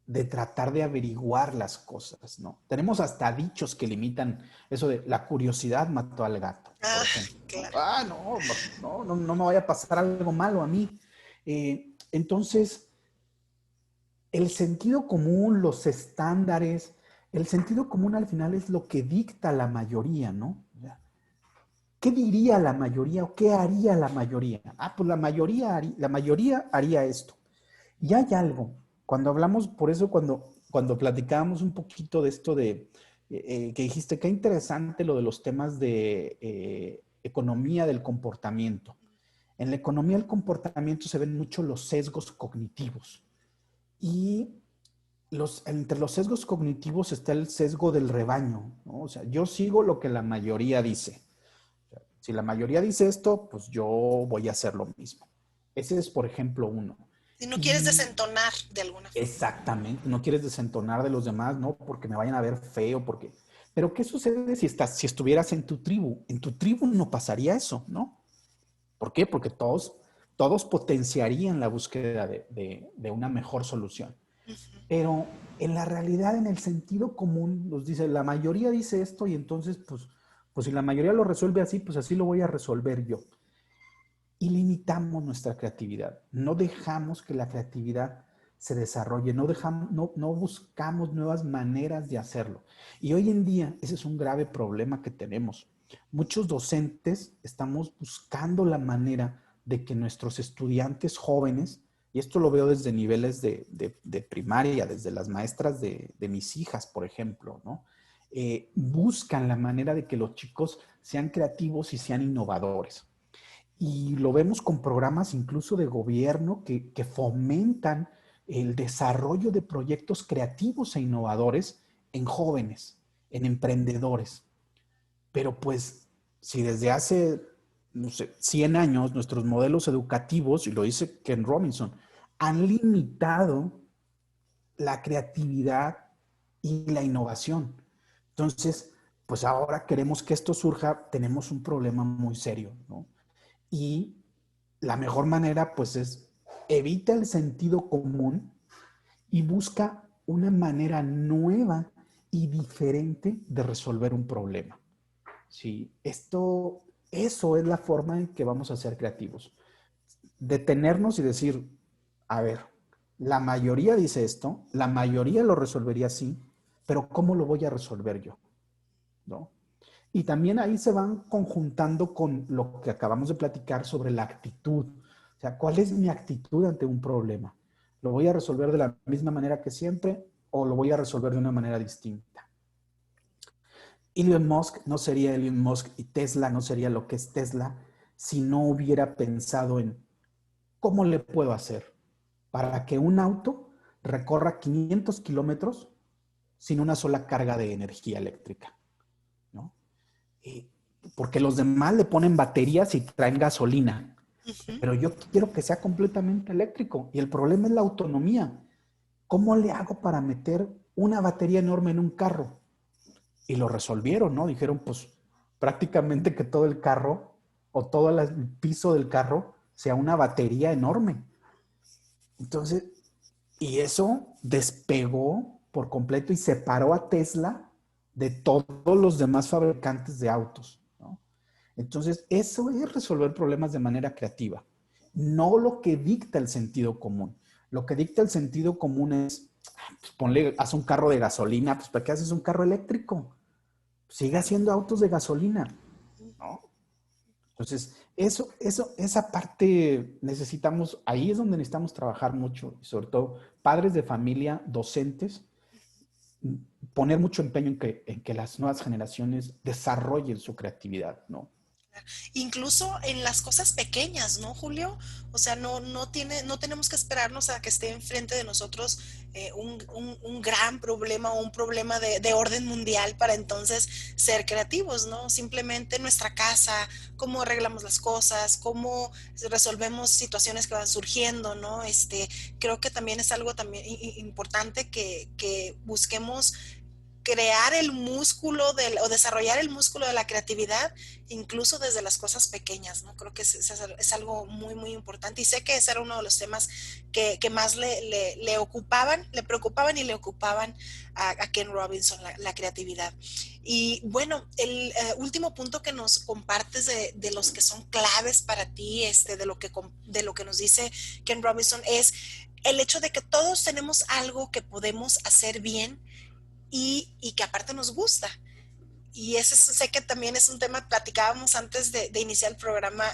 de tratar de averiguar las cosas, ¿no? Tenemos hasta dichos que limitan eso de la curiosidad mató al gato, por Ah, ejemplo, ¿no? claro. Ah, no me vaya a pasar algo malo a mí. Entonces, el sentido común, los estándares, el sentido común al final es lo que dicta la mayoría, ¿no? ¿Qué diría la mayoría o qué haría la mayoría? Ah, pues la mayoría haría esto. Y hay algo, cuando hablamos, por eso cuando platicábamos un poquito de esto que dijiste, qué interesante lo de los temas de economía del comportamiento. En la economía del comportamiento se ven mucho los sesgos cognitivos. Y entre los sesgos cognitivos está el sesgo del rebaño, ¿no? O sea, yo sigo lo que la mayoría dice. O sea, si la mayoría dice esto, pues yo voy a hacer lo mismo. Ese es, por ejemplo, uno. Si no quieres Y desentonar de alguna forma. exactamente, no quieres desentonar de los demás, ¿no? Porque me vayan a ver feo, porque... Pero ¿qué sucede si estuvieras en tu tribu? En tu tribu no pasaría eso, ¿no? ¿Por qué? Porque todos potenciarían la búsqueda de una mejor solución. Pero en la realidad, en el sentido común, nos dice, la mayoría dice esto y entonces, pues si la mayoría lo resuelve así, pues así lo voy a resolver yo. Y limitamos nuestra creatividad. No dejamos que la creatividad se desarrolle, no buscamos nuevas maneras de hacerlo. Y hoy en día ese es un grave problema que tenemos. Muchos docentes estamos buscando la manera de que nuestros estudiantes jóvenes, y esto lo veo desde niveles de primaria, desde las maestras de mis hijas, por ejemplo, ¿no? Buscan la manera de que los chicos sean creativos y sean innovadores. Y lo vemos con programas incluso de gobierno que fomentan el desarrollo de proyectos creativos e innovadores en jóvenes, en emprendedores. Pero pues, si desde hace, no sé, 100 años nuestros modelos educativos, y lo dice Ken Robinson, han limitado la creatividad y la innovación. Entonces, pues ahora queremos que esto surja, tenemos un problema muy serio, ¿no? Y la mejor manera, pues, es evita el sentido común y busca una manera nueva y diferente de resolver un problema, ¿sí? Eso es la forma en que vamos a ser creativos. Detenernos y decir, a ver, la mayoría dice esto, la mayoría lo resolvería así, pero ¿cómo lo voy a resolver yo? ¿No? Y también ahí se van conjuntando con lo que acabamos de platicar sobre la actitud. O sea, ¿cuál es mi actitud ante un problema? ¿Lo voy a resolver de la misma manera que siempre o lo voy a resolver de una manera distinta? Elon Musk no sería Elon Musk y Tesla no sería lo que es Tesla si no hubiera pensado en cómo le puedo hacer para que un auto recorra 500 kilómetros sin una sola carga de energía eléctrica, ¿no? Porque los demás le ponen baterías y traen gasolina, Ujú. pero yo quiero que sea completamente eléctrico y el problema es la autonomía. ¿Cómo le hago para meter una batería enorme en un carro? Y lo resolvieron, ¿no? Dijeron, pues prácticamente que todo el carro o todo el piso del carro sea una batería enorme. Entonces, y eso despegó por completo y separó a Tesla de todos los demás fabricantes de autos, ¿no? Entonces, eso es resolver problemas de manera creativa, no lo que dicta el sentido común. Lo que dicta el sentido común es, pues ponle, haz un carro de gasolina, pues ¿para qué haces un carro eléctrico? Sigue haciendo autos de gasolina, ¿no? Entonces, esa parte necesitamos, ahí es donde necesitamos trabajar mucho, y sobre todo padres de familia, docentes, poner mucho empeño en que las nuevas generaciones desarrollen su creatividad, ¿no? Incluso en las cosas pequeñas, ¿no, Julio? O sea, no tenemos que esperarnos a que esté enfrente de nosotros un gran problema o un problema de orden mundial para entonces ser creativos, ¿no? Simplemente nuestra casa, cómo arreglamos las cosas, cómo resolvemos situaciones que van surgiendo, ¿no? Creo que también es algo también importante que busquemos crear el músculo o desarrollar el músculo de la creatividad, incluso desde las cosas pequeñas, ¿no? Creo que es algo muy, muy importante. Y sé que ese era uno de los temas que más le ocupaban, le preocupaban y le ocupaban a Ken Robinson, la creatividad. Y bueno, el último punto que nos compartes de los que son claves para ti, de lo que nos dice Ken Robinson, es el hecho de que todos tenemos algo que podemos hacer bien y que aparte nos gusta. Y ese sé que también es un tema, platicábamos antes de iniciar el programa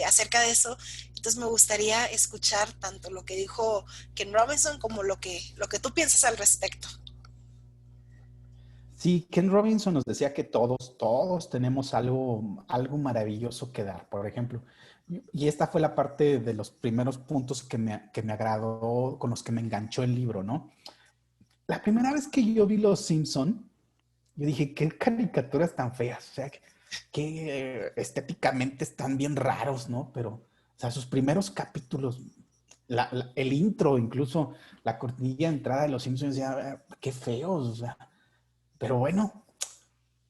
acerca de eso. Entonces me gustaría escuchar tanto lo que dijo Ken Robinson como lo que tú piensas al respecto. Sí, Ken Robinson nos decía que todos tenemos algo maravilloso que dar, por ejemplo. Y esta fue la parte de los primeros puntos que me agradó, con los que me enganchó el libro, ¿no? La primera vez que yo vi Los Simpson, yo dije, qué caricaturas tan feas, o sea, que estéticamente están bien raros, ¿no? Pero, o sea, sus primeros capítulos, el intro, incluso la cortinilla de entrada de Los Simpsons, decía, qué feos, o sea, pero bueno,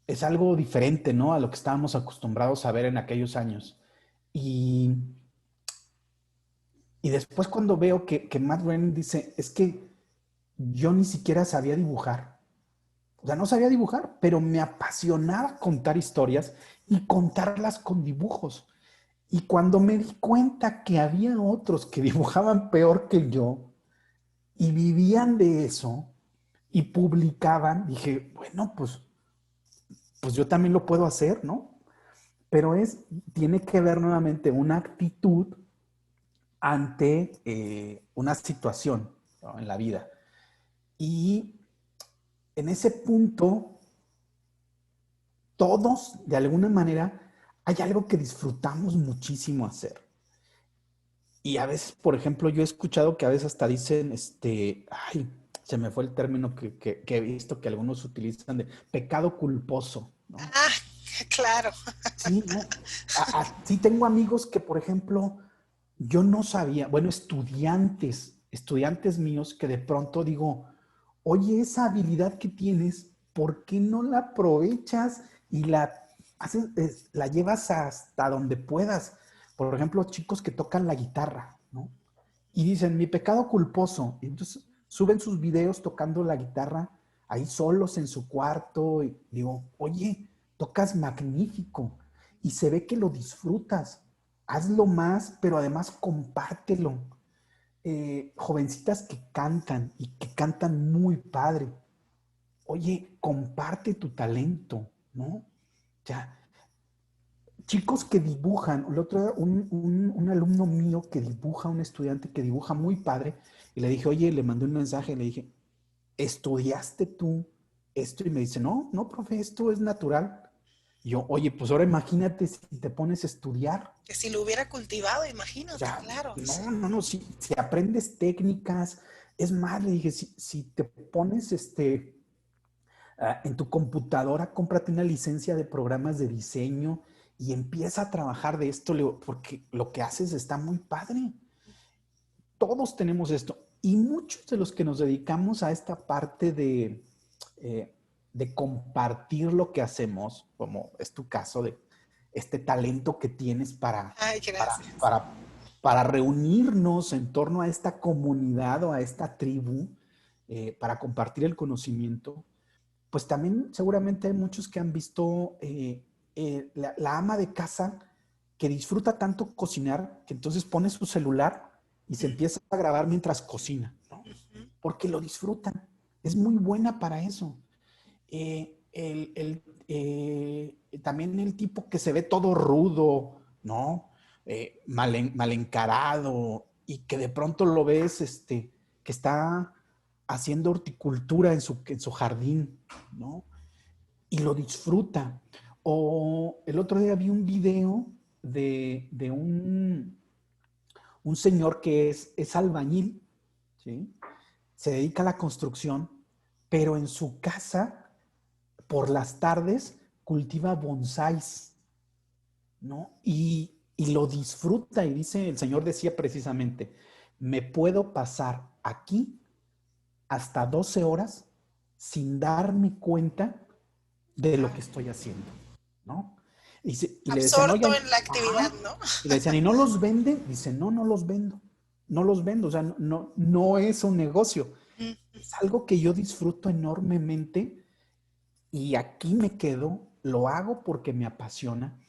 es algo diferente, ¿no? A lo que estábamos acostumbrados a ver en aquellos años. Y, y después cuando veo que Matt Groening dice, es que yo ni siquiera sabía dibujar. O sea, no sabía dibujar, pero me apasionaba contar historias y contarlas con dibujos. Y cuando me di cuenta que había otros que dibujaban peor que yo y vivían de eso y publicaban, dije, bueno, pues yo también lo puedo hacer, ¿no? Pero tiene que ver nuevamente una actitud ante una situación, ¿no? En la vida. Y en ese punto, todos, de alguna manera, hay algo que disfrutamos muchísimo hacer. Y a veces, por ejemplo, yo he escuchado que a veces hasta dicen, ay, se me fue el término que he visto que algunos utilizan de pecado culposo, ¿no? Ah, claro. Sí, no. Sí tengo amigos que, por ejemplo, yo no sabía, bueno, estudiantes míos que de pronto digo, oye, esa habilidad que tienes, ¿por qué no la aprovechas y la llevas hasta donde puedas? Por ejemplo, chicos que tocan la guitarra, ¿no? Y dicen, mi pecado culposo. Y entonces suben sus videos tocando la guitarra ahí solos en su cuarto. Y digo, oye, tocas magnífico y se ve que lo disfrutas. Hazlo más, pero además compártelo. Jovencitas que cantan y que cantan muy padre. Oye, comparte tu talento, ¿no? Ya, chicos que dibujan, el otro día un alumno mío que dibuja, un estudiante que dibuja muy padre, y le dije, oye, le mandé un mensaje, le dije, ¿estudiaste tú esto? Y me dice, no, no, profe, esto es natural. Y yo, oye, pues ahora imagínate si te pones a estudiar. Que si lo hubiera cultivado, O imagínate, sea, claro. no, no, no, si aprendes técnicas, es más, le dije, si te pones en tu computadora, cómprate una licencia de programas de diseño y empieza a trabajar de esto, porque lo que haces está muy padre. Todos tenemos esto. Y muchos de los que nos dedicamos a esta parte de compartir lo que hacemos, como es tu caso, de este talento que tienes Ay, para, gracias. para, para reunirnos en torno a esta comunidad o a esta tribu, para compartir el conocimiento, pues también seguramente hay muchos que han visto la ama de casa que disfruta tanto cocinar que entonces pone su celular y se empieza a grabar mientras cocina, ¿no? Porque lo disfrutan. Es muy buena para eso. También el tipo que se ve todo rudo, ¿no? Mal encarado y que de pronto lo ves que está haciendo horticultura en su jardín, ¿no? Y lo disfruta. O el otro día vi un video de un señor que es albañil, ¿sí? Se dedica a la construcción, pero en su casa, por las tardes, cultiva bonsáis, ¿no? Y lo disfruta y dice, el señor decía precisamente, me puedo pasar aquí hasta 12 horas sin darme cuenta de lo que estoy haciendo, ¿no? Y le decían, Absorto oye, en la actividad, ajá. ¿no? Y le decían, ¿y no los venden? Dice, no, no los vendo. No los vendo, o sea, no, no es un negocio. Es algo que yo disfruto enormemente y aquí me quedo, lo hago porque me apasiona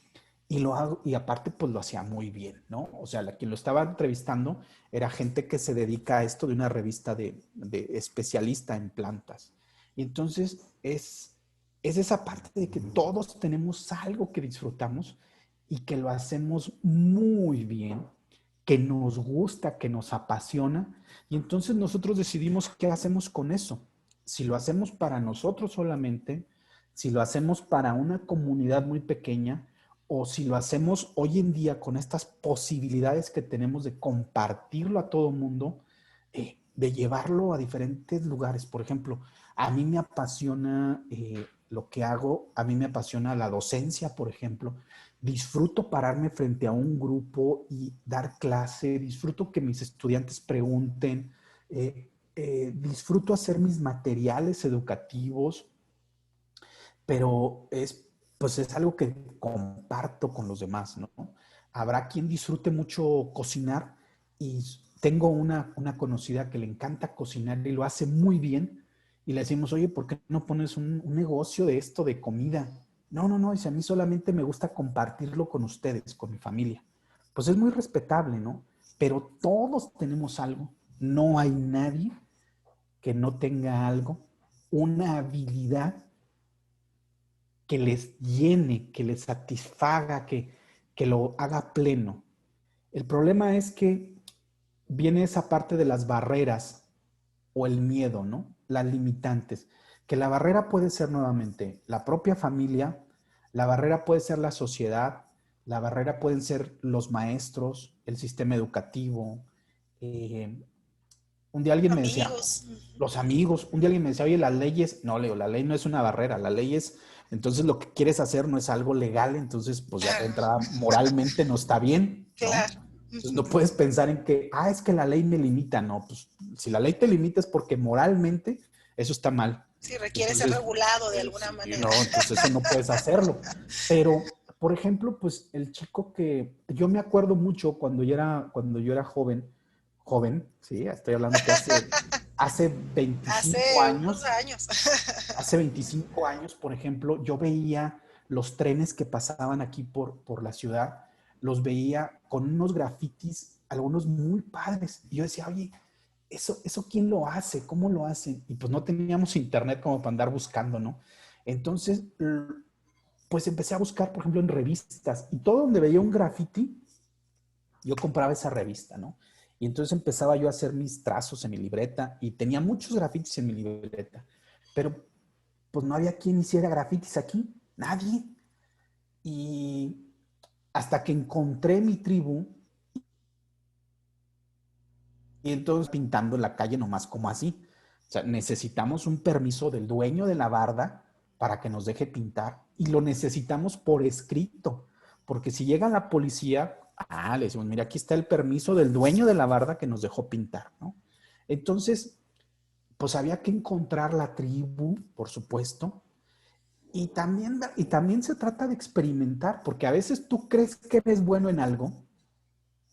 y lo hago, y aparte pues lo hacía muy bien, ¿no? O sea, quien lo estaba entrevistando era gente que se dedica a esto de una revista de especialista en plantas. Y entonces es esa parte de que todos tenemos algo que disfrutamos y que lo hacemos muy bien, que nos gusta, que nos apasiona, y entonces nosotros decidimos qué hacemos con eso. Si lo hacemos para nosotros solamente, si lo hacemos para una comunidad muy pequeña, o si lo hacemos hoy en día con estas posibilidades que tenemos de compartirlo a todo mundo, de llevarlo a diferentes lugares. Por ejemplo, a mí me apasiona lo que hago, a mí me apasiona la docencia, por ejemplo. Disfruto pararme frente a un grupo y dar clase, disfruto que mis estudiantes pregunten, disfruto hacer mis materiales educativos, pero pues es algo que comparto con los demás, ¿no? Habrá quien disfrute mucho cocinar y tengo una conocida que le encanta cocinar y lo hace muy bien y le decimos, oye, ¿por qué no pones un negocio de esto de comida? No, no, no, dice, a mí solamente me gusta compartirlo con ustedes, con mi familia. Pues es muy respetable, ¿no? Pero todos tenemos algo. No hay nadie que no tenga algo, una habilidad que les llene, que les satisfaga, que lo haga pleno. El problema es que viene esa parte de las barreras o el miedo, ¿no? Las limitantes. Que la barrera puede ser nuevamente la propia familia, la barrera puede ser la sociedad, la barrera pueden ser los maestros, el sistema educativo. Un día alguien me decía, Amigos. los amigos, un día alguien me decía, oye, las leyes, no, Leo, la ley no es una barrera, la ley es, entonces lo que quieres hacer no es algo legal, entonces pues ya de Claro, entrada moralmente no está bien, ¿no? claro. Entonces no puedes pensar en que, es que la ley me limita, no, pues si la ley te limita es porque moralmente eso está mal. Sí, requiere ser Entonces, regulado de alguna sí, manera. no, entonces eso no puedes hacerlo. Pero, por ejemplo, pues el chico que yo me acuerdo mucho cuando yo era joven, sí, estoy hablando que hace Hace 25 unos años, años. hace 25 años, por ejemplo, yo veía los trenes que pasaban aquí por la ciudad, los veía con unos grafitis, algunos muy padres. Y yo decía, oye, ¿eso quién lo hace? ¿Cómo lo hacen? Y pues no teníamos internet como para andar buscando, ¿no? Entonces, pues empecé a buscar, por ejemplo, en revistas. Y todo donde veía un graffiti, yo compraba esa revista, ¿no? Y entonces empezaba yo a hacer mis trazos en mi libreta y tenía muchos grafitis en mi libreta. Pero pues no había quien hiciera grafitis aquí, nadie. Y hasta que encontré mi tribu y entonces pintando en la calle nomás como así. O sea, necesitamos un permiso del dueño de la barda para que nos deje pintar y lo necesitamos por escrito, porque si llega la policía, le decimos, mira, aquí está el permiso del dueño de la barda que nos dejó pintar, ¿no? Entonces, pues había que encontrar la tribu, por supuesto, y también se trata de experimentar, porque a veces tú crees que eres bueno en algo,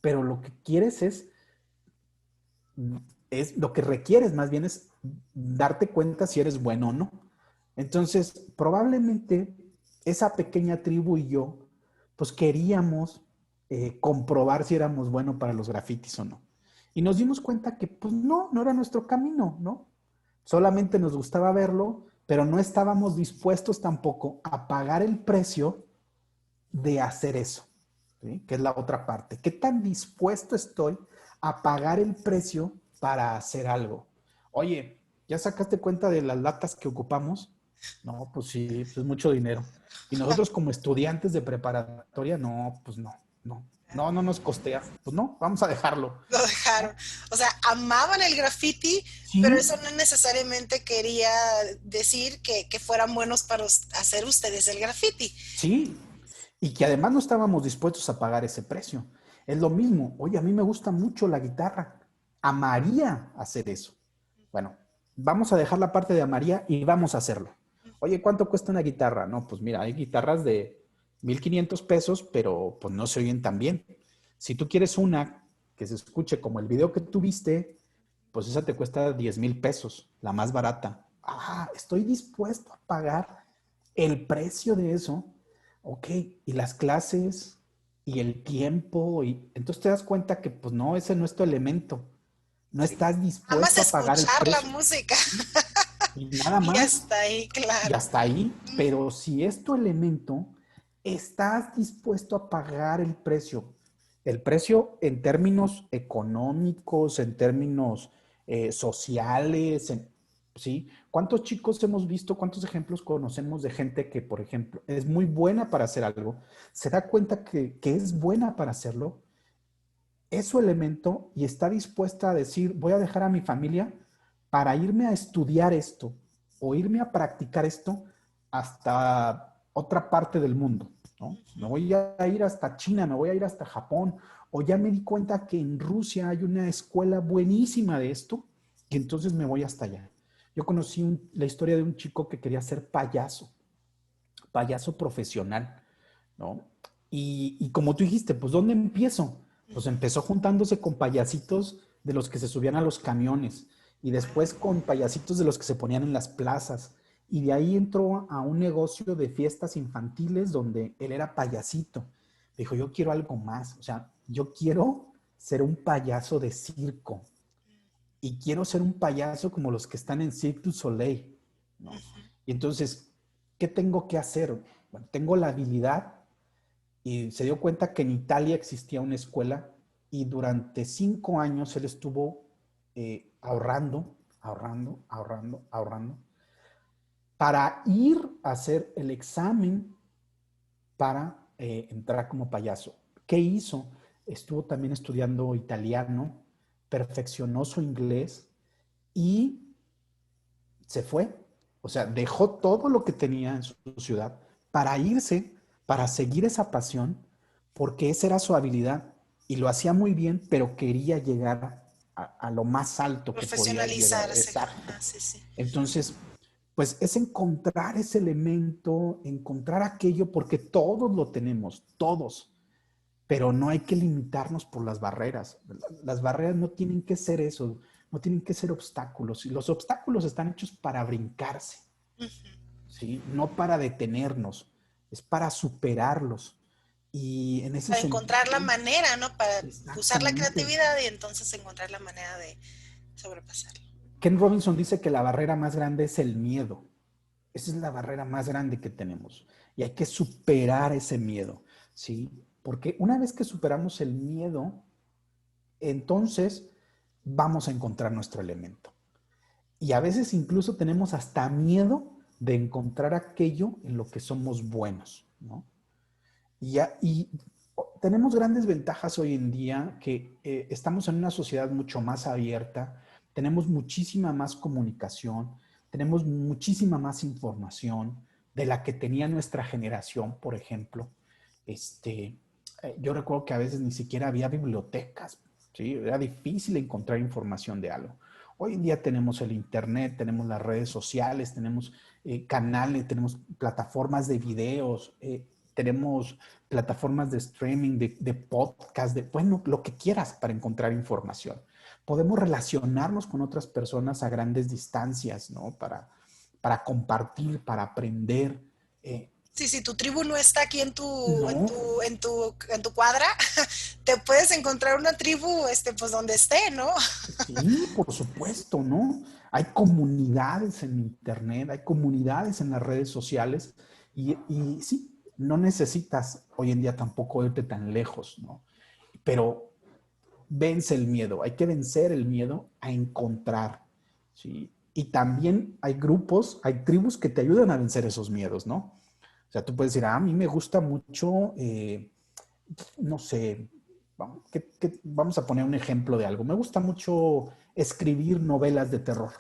pero lo que quieres es lo que requieres más bien es darte cuenta si eres bueno o no. Entonces, probablemente esa pequeña tribu y yo, pues queríamos comprobar si éramos buenos para los grafitis o no. Y nos dimos cuenta que pues no era nuestro camino, ¿no? Solamente nos gustaba verlo, pero no estábamos dispuestos tampoco a pagar el precio de hacer eso, ¿sí? Que es la otra parte. ¿Qué tan dispuesto estoy a pagar el precio para hacer algo? Oye, ¿ya sacaste cuenta de las latas que ocupamos? No, pues sí, pues es mucho dinero. Y nosotros como estudiantes de preparatoria, no, pues no nos costea. Pues no, vamos a dejarlo. Lo dejaron. O sea, amaban el graffiti, pero Sí, eso no necesariamente quería decir que fueran buenos para hacer ustedes el graffiti. sí, y que además no estábamos dispuestos a pagar ese precio. Es lo mismo, oye, a mí me gusta mucho la guitarra, amaría hacer eso. Bueno, vamos a dejar la parte de amaría y vamos a hacerlo. Oye, ¿cuánto cuesta una guitarra? No, pues mira, hay guitarras de 1,500 pesos, pero pues no se oyen tan bien. Si tú quieres una que se escuche como el video que tú viste, pues esa te cuesta 10,000 pesos, la más barata. Estoy dispuesto a pagar el precio de eso. Ok, y las clases y el tiempo, y entonces te das cuenta que pues no, ese no es tu elemento. No Sí. estás Amas dispuesto a pagar el escuchar la precio. música Y nada y más, hasta ahí, y claro. hasta ahí. Pero si es tu elemento, estás dispuesto a pagar el precio. El precio en términos económicos, en términos sociales, ¿sí? ¿Cuántos chicos hemos visto, cuántos ejemplos conocemos de gente que, por ejemplo, es muy buena para hacer algo, se da cuenta que es buena para hacerlo, es su elemento y está dispuesta a decir, voy a dejar a mi familia para irme a estudiar esto o irme a practicar esto hasta otra parte del mundo, ¿no? Me voy a ir hasta China, me voy a ir hasta Japón, o ya me di cuenta que en Rusia hay una escuela buenísima de esto y entonces me voy hasta allá. Yo conocí la historia de un chico que quería ser payaso profesional, ¿no? Y como tú dijiste, pues ¿dónde empiezo? Pues empezó juntándose con payasitos de los que se subían a los camiones y después con payasitos de los que se ponían en las plazas. Y de ahí entró a un negocio de fiestas infantiles donde él era payasito. Dijo, yo quiero algo más, o sea, yo quiero ser un payaso de circo y quiero ser un payaso como los que están en Cirque du Soleil, ¿no? Y entonces, ¿qué tengo que hacer? Bueno, tengo la habilidad y se dio cuenta que en Italia existía una escuela y durante 5 años él estuvo ahorrando para ir a hacer el examen para entrar como payaso. ¿Qué hizo? Estuvo también estudiando italiano, perfeccionó su inglés y se fue. O sea, dejó todo lo que tenía en su ciudad para irse, para seguir esa pasión, porque esa era su habilidad y lo hacía muy bien, pero quería llegar a lo más alto que podía llegar. Profesionalizarse. Exacto. Sí, sí. Entonces, pues es encontrar ese elemento, encontrar aquello, porque todos lo tenemos, todos, pero no hay que limitarnos por las barreras. Las barreras no tienen que ser eso, no tienen que ser obstáculos. Y los obstáculos están hechos para brincarse, ¿sí? No para detenernos. es para superarlos. Y en ese Para encontrar la sentido, manera, ¿no? Para usar la exactamente. creatividad y entonces encontrar la manera de sobrepasarlo. Ken Robinson dice que la barrera más grande es el miedo. Esa es la barrera más grande que tenemos. Y hay que superar ese miedo, ¿sí? Porque una vez que superamos el miedo, entonces vamos a encontrar nuestro elemento. Y a veces incluso tenemos hasta miedo de encontrar aquello en lo que somos buenos, ¿no? Y tenemos grandes ventajas hoy en día que estamos en una sociedad mucho más abierta, tenemos muchísima más comunicación, tenemos muchísima más información de la que tenía nuestra generación, por ejemplo. Yo recuerdo que a veces ni siquiera había bibliotecas, ¿sí? Era difícil encontrar información de algo. Hoy en día tenemos el internet, tenemos las redes sociales, tenemos canales, tenemos plataformas de videos, tenemos plataformas de streaming, de podcast, bueno, lo que quieras para encontrar información. Podemos relacionarnos con otras personas a grandes distancias, ¿no? Para compartir, para aprender. Sí, si tu tribu no está aquí No, en tu cuadra, te puedes encontrar una tribu, pues donde esté, ¿no? sí, por supuesto, ¿no? Hay comunidades en Internet, hay comunidades en las redes sociales y sí, no necesitas hoy en día tampoco irte tan lejos, ¿no? Pero vence el miedo, hay que vencer el miedo a encontrar, ¿sí? Y también hay grupos, hay tribus que te ayudan a vencer esos miedos, ¿no? O sea, tú puedes decir, a mí me gusta mucho, no sé, vamos a poner un ejemplo de algo. Me gusta mucho escribir novelas de terror,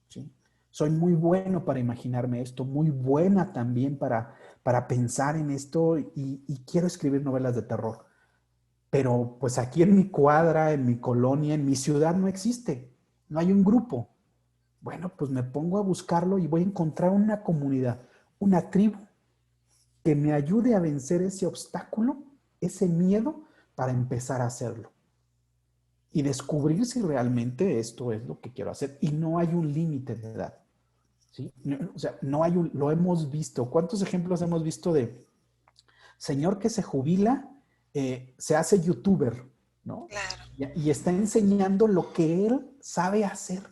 ¿sí? Soy muy bueno para imaginarme esto, muy buena también para pensar en esto y quiero escribir novelas de terror. Pero pues aquí en mi cuadra, en mi colonia, en mi ciudad no existe, no hay un grupo. Bueno, pues me pongo a buscarlo y voy a encontrar una comunidad, una tribu que me ayude a vencer ese obstáculo, ese miedo para empezar a hacerlo y descubrir si realmente esto es lo que quiero hacer. Y no hay un límite de edad, ¿sí? No, o sea, no hay lo hemos visto. ¿Cuántos ejemplos hemos visto de señor que se jubila, se hace youtuber, ¿no? Claro. Y está enseñando lo que él sabe hacer,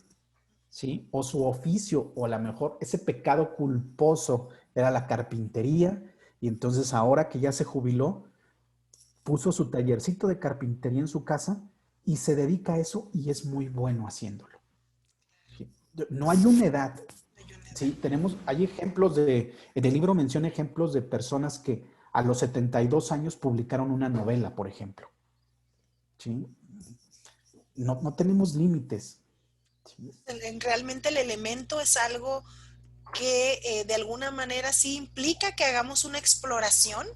¿sí? O su oficio, o a lo mejor ese pecado culposo era la carpintería, y entonces ahora que ya se jubiló, puso su tallercito de carpintería en su casa y se dedica a eso y es muy bueno haciéndolo, ¿sí? No hay una edad, ¿sí? Hay ejemplos en el libro menciona ejemplos de personas que a los 72 años publicaron una novela, por ejemplo, ¿sí? No tenemos límites, ¿sí? Realmente el elemento es algo que de alguna manera sí implica que hagamos una exploración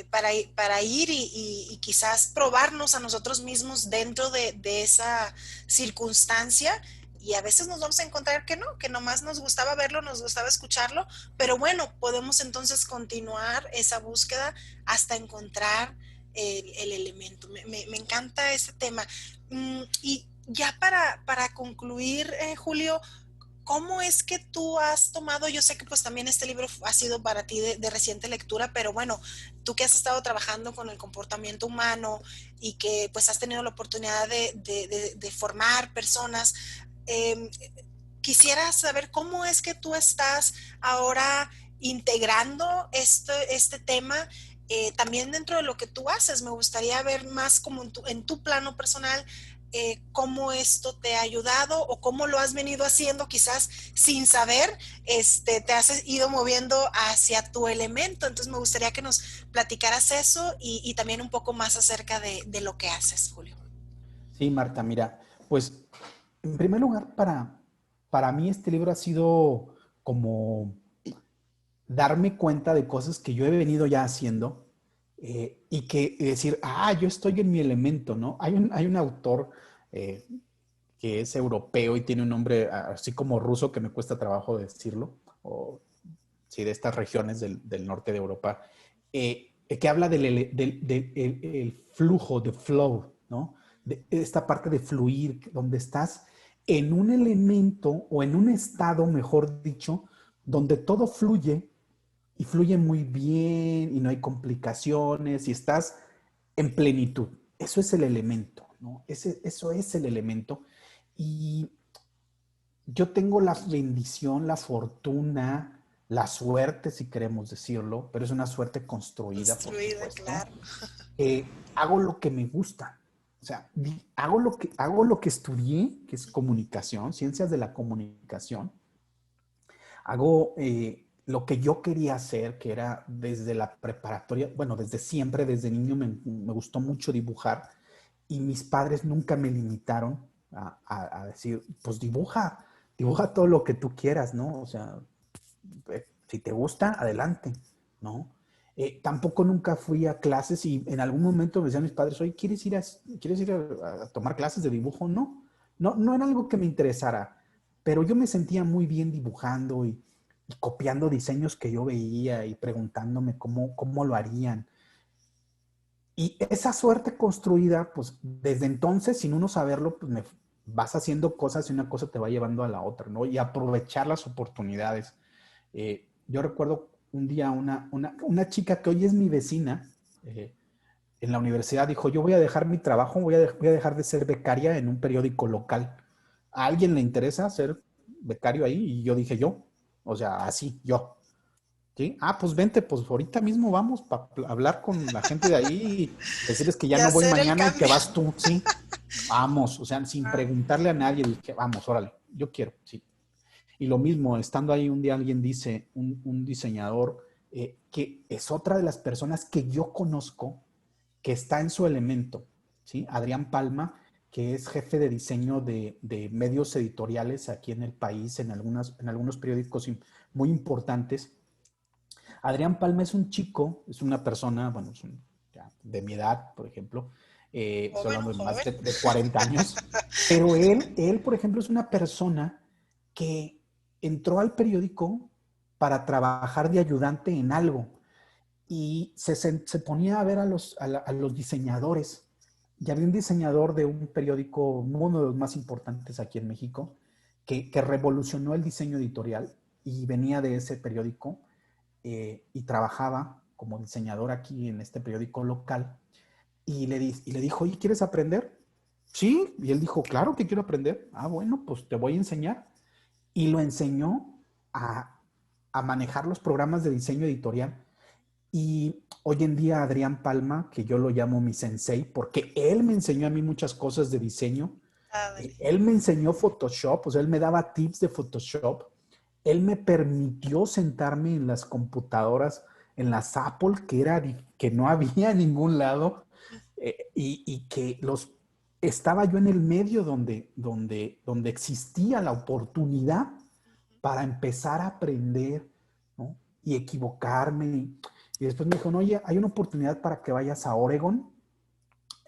para ir y quizás probarnos a nosotros mismos dentro de esa circunstancia. Y a veces nos vamos a encontrar que no, que nomás nos gustaba verlo, nos gustaba escucharlo, pero bueno, podemos entonces continuar esa búsqueda hasta encontrar el elemento. Me encanta ese tema. Y ya para concluir, Julio, ¿cómo es que tú has tomado? Yo sé que pues también este libro ha sido para ti de reciente lectura, pero bueno, tú que has estado trabajando con el comportamiento humano y que pues has tenido la oportunidad de formar personas, eh, quisiera saber cómo es que tú estás ahora integrando este tema también dentro de lo que tú haces. Me gustaría ver más como en tu plano personal cómo esto te ha ayudado o cómo lo has venido haciendo, quizás sin saber, te has ido moviendo hacia tu elemento. Entonces me gustaría que nos platicaras eso y también un poco más acerca de lo que haces, Julio. Sí, Marta, mira, pues en primer lugar, para mí este libro ha sido como darme cuenta de cosas que yo he venido ya haciendo y que decir, yo estoy en mi elemento, ¿no? Hay un autor eh, que es europeo y tiene un nombre así como ruso que me cuesta trabajo decirlo, o sí, de estas regiones del norte de Europa, que habla el flujo, de flow, ¿no? De esta parte de fluir, donde estás en un elemento o en un estado, mejor dicho, donde todo fluye y fluye muy bien y no hay complicaciones y estás en plenitud. Eso es el elemento, ¿no? Eso es el elemento. Y yo tengo la bendición, la fortuna, la suerte, si queremos decirlo, pero es una suerte construida, por Construida, supuesto. claro. Hago lo que me gusta. O sea, hago lo que estudié, que es comunicación, ciencias de la comunicación. Hago lo que yo quería hacer, que era desde la preparatoria, bueno, desde siempre, desde niño me gustó mucho dibujar y mis padres nunca me limitaron a decir, pues dibuja todo lo que tú quieras, ¿no? O sea, si te gusta, adelante, ¿no? Tampoco nunca fui a clases y en algún momento me decían mis padres, oye, ¿quieres ir a tomar clases de dibujo? No, no era algo que me interesara, pero yo me sentía muy bien dibujando y copiando diseños que yo veía y preguntándome cómo lo harían. Y esa suerte construida, pues desde entonces, sin uno saberlo, pues vas haciendo cosas y una cosa te va llevando a la otra, ¿no? Y aprovechar las oportunidades. Yo recuerdo un día una chica que hoy es mi vecina en la universidad dijo, yo voy a dejar mi trabajo, voy a dejar de ser becaria en un periódico local. ¿A alguien le interesa ser becario ahí? Y yo dije, yo. O sea, así, yo. ¿Sí? Ah, pues vente, pues ahorita mismo vamos para hablar con la gente de ahí y decirles que ya Y no voy hacer el mañana y que cambio. vas tú, ¿sí? Vamos, o sea, sin Ah, preguntarle a nadie, dije, vamos, órale, yo quiero, sí. Y lo mismo, estando ahí un día alguien dice, un diseñador, que es otra de las personas que yo conozco que está en su elemento, ¿sí? Adrián Palma, que es jefe de diseño de medios editoriales aquí en el país, en algunos periódicos muy importantes. Adrián Palma es un chico, es una persona, bueno, ya, de mi edad, por ejemplo, estoy joven, hablando de más joven. de 40 años, pero por ejemplo, es una persona que entró al periódico para trabajar de ayudante en algo y se ponía a ver a los diseñadores. Y había un diseñador de un periódico, uno de los más importantes aquí en México, que revolucionó el diseño editorial y venía de ese periódico y trabajaba como diseñador aquí en este periódico local. Y le dijo, oye, ¿quieres aprender? Sí, y él dijo, claro que quiero aprender. Ah, bueno, pues te voy a enseñar. Y lo enseñó a manejar los programas de diseño editorial. Y hoy en día Adrián Palma, que yo lo llamo mi sensei, porque él me enseñó a mí muchas cosas de diseño, Padre. él me enseñó Photoshop, o sea, él me daba tips de Photoshop, él me permitió sentarme en las computadoras, en las Apple, que no había en ningún lado, y que estaba yo en el medio donde existía la oportunidad para empezar a aprender, ¿no? Y equivocarme. Y después me dijo, no, oye, hay una oportunidad para que vayas a Oregon,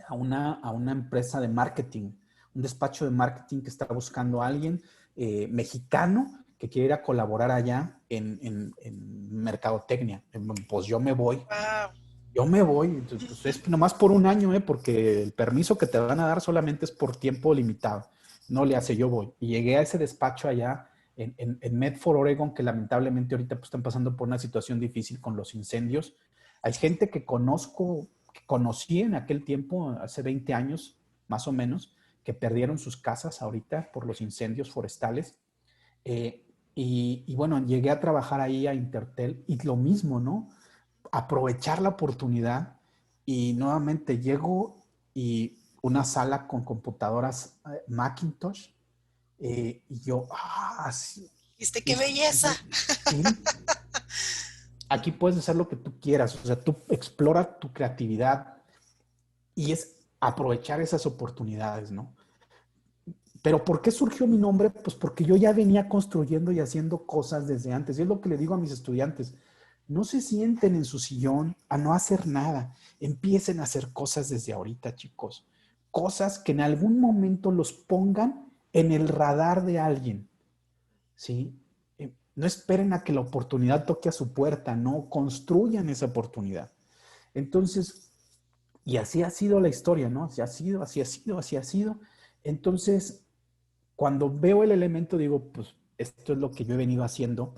a una empresa de marketing, un despacho de marketing que está buscando a alguien mexicano que quiere ir a colaborar allá en mercadotecnia. Pues Wow. yo me voy, entonces, pues es nomás por un año, porque el permiso que te van a dar solamente es por tiempo limitado. No le hace, yo voy. Y llegué a ese despacho allá en Medford, Oregon, que lamentablemente ahorita pues, están pasando por una situación difícil con los incendios. Hay gente que conocí en aquel tiempo, hace 20 años más o menos, que perdieron sus casas ahorita por los incendios forestales. Y bueno, llegué a trabajar ahí a Intertel y lo mismo, ¿no? Aprovechar la oportunidad y nuevamente llego y una sala con computadoras Macintosh y yo, sí, ¿Viste qué esto es belleza? sí, aquí puedes hacer lo que tú quieras, o sea, tú explora tu creatividad y es aprovechar esas oportunidades, ¿no? Pero ¿por qué surgió mi nombre? Pues porque yo ya venía construyendo y haciendo cosas desde antes. Y es lo que le digo a mis estudiantes. No se sienten en su sillón a no hacer nada. Empiecen a hacer cosas desde ahorita, chicos. Cosas que en algún momento los pongan en el radar de alguien. ¿Sí? No esperen a que la oportunidad toque a su puerta. No, construyan esa oportunidad. Entonces, y así ha sido la historia, ¿no? Así ha sido, así ha sido, así ha sido. Entonces, cuando veo el elemento, digo, pues esto es lo que yo he venido haciendo,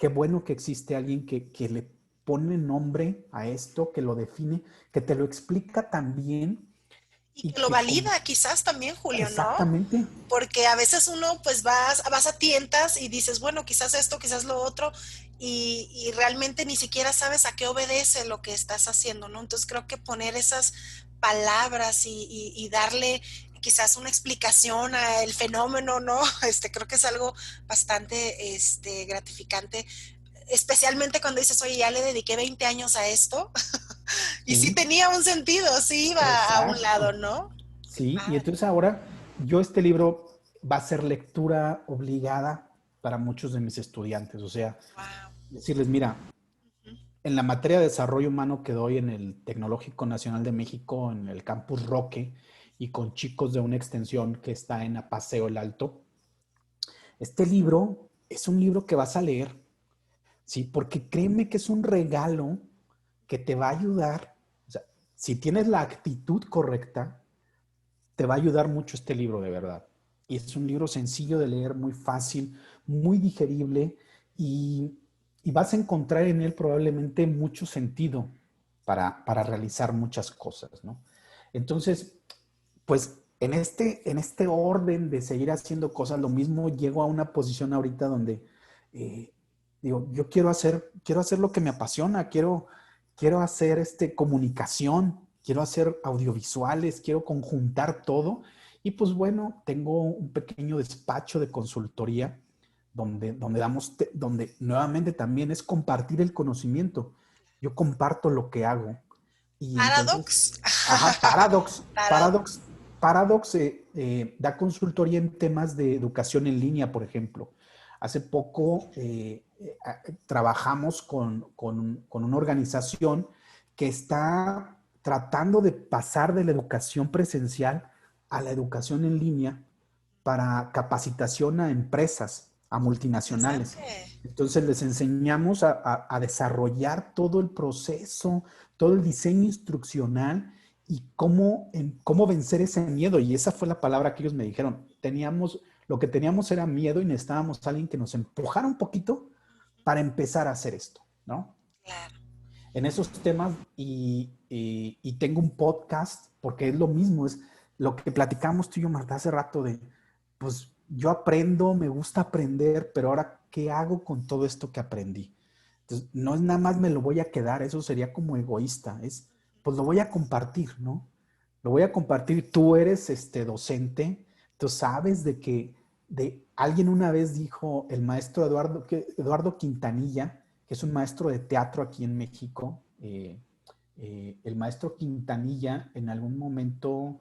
qué bueno que existe alguien que le pone nombre a esto, que lo define, que te lo explica también Y y que lo que valida quizás también, Julio, ¿no? exactamente. Porque a veces uno pues vas a tientas y dices, bueno, quizás esto, quizás lo otro, y realmente ni siquiera sabes a qué obedece lo que estás haciendo, ¿no? Entonces creo que poner esas palabras y darle quizás una explicación al fenómeno, ¿no? Creo que es algo bastante gratificante, especialmente cuando dices, oye, ya le dediqué 20 años a esto, y sí Sí, tenía un sentido, sí iba a un lado, exacto. ¿no? Qué Sí, y padre. entonces ahora yo este libro va a ser lectura obligada para muchos de mis estudiantes. O sea, Wow. decirles, mira, en la materia de desarrollo humano que doy en el Tecnológico Nacional de México, en el Campus Roque, y con chicos de una extensión que está en Apaseo el Alto, este libro es un libro que vas a leer, ¿sí? Porque créeme que es un regalo que te va a ayudar. O sea, si tienes la actitud correcta, te va a ayudar mucho este libro, de verdad. Y es un libro sencillo de leer, muy fácil, muy digerible y, y vas a encontrar en él probablemente mucho sentido para realizar muchas cosas, ¿no? Entonces, pues en este orden de seguir haciendo cosas, lo mismo llego a una posición ahorita donde eh, digo, yo quiero hacer lo que me apasiona, quiero hacer comunicación, quiero hacer audiovisuales, quiero conjuntar todo. Y pues bueno, tengo un pequeño despacho de consultoría donde nuevamente también es compartir el conocimiento. Yo comparto lo que hago. Y entonces, Paradox. ajá, Paradox. Paradox da consultoría en temas de educación en línea, por ejemplo. Hace poco trabajamos con una organización que está tratando de pasar de la educación presencial a la educación en línea para capacitación a empresas, a multinacionales. Interesante. Entonces les enseñamos a desarrollar todo el proceso, todo el diseño instruccional y cómo vencer ese miedo. Y esa fue la palabra que ellos me dijeron. Lo que teníamos era miedo y necesitábamos a alguien que nos empujara un poquito para empezar a hacer esto, ¿no? Claro. En esos temas y tengo un podcast porque es lo mismo, es lo que platicamos tú y yo, Marta, hace rato de, pues yo aprendo, me gusta aprender, pero ahora, ¿qué hago con todo esto que aprendí? Entonces, no es nada más me lo voy a quedar, eso sería como egoísta, pues lo voy a compartir, ¿no? Lo voy a compartir, tú eres docente, tú sabes de alguien una vez dijo, el maestro Eduardo Quintanilla, que es un maestro de teatro aquí en México, el maestro Quintanilla en algún momento,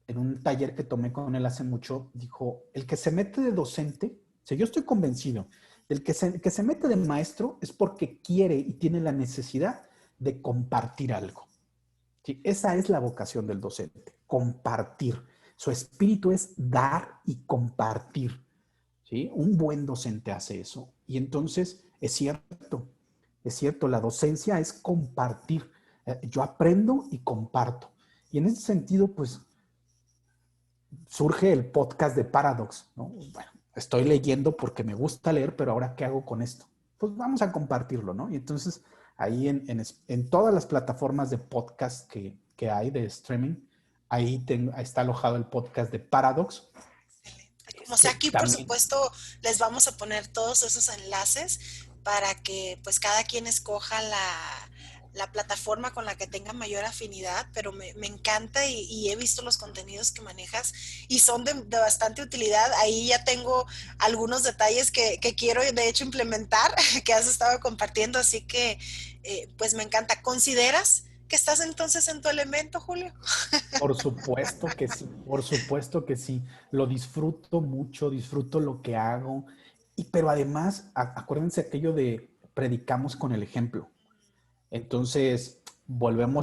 en un taller que tomé con él hace mucho, dijo, el que se mete de docente, o sea, yo estoy convencido, que se mete de maestro es porque quiere y tiene la necesidad de compartir algo. ¿Sí? Esa es la vocación del docente, compartir. Su espíritu es dar y compartir. ¿Sí? Un buen docente hace eso. Y entonces es cierto, la docencia es compartir. Yo aprendo y comparto. Y en ese sentido, pues surge el podcast de Paradox, ¿no? Bueno, estoy leyendo porque me gusta leer, pero ahora, ¿qué hago con esto? Pues vamos a compartirlo, ¿no? Y entonces ahí en todas las plataformas de podcast que hay de streaming, ahí está alojado el podcast de Paradox. Como sea, aquí por También, supuesto les vamos a poner todos esos enlaces para que pues cada quien escoja la plataforma con la que tenga mayor afinidad, pero me encanta y he visto los contenidos que manejas y son de bastante utilidad. Ahí ya tengo algunos detalles que quiero de hecho implementar, que has estado compartiendo, así que pues me encanta. ¿Consideras que estás entonces en tu elemento, Julio? por supuesto que sí, por supuesto que sí. Lo disfruto mucho, disfruto lo que hago. Pero además, acuérdense aquello de predicamos con el ejemplo. Entonces, vuelvo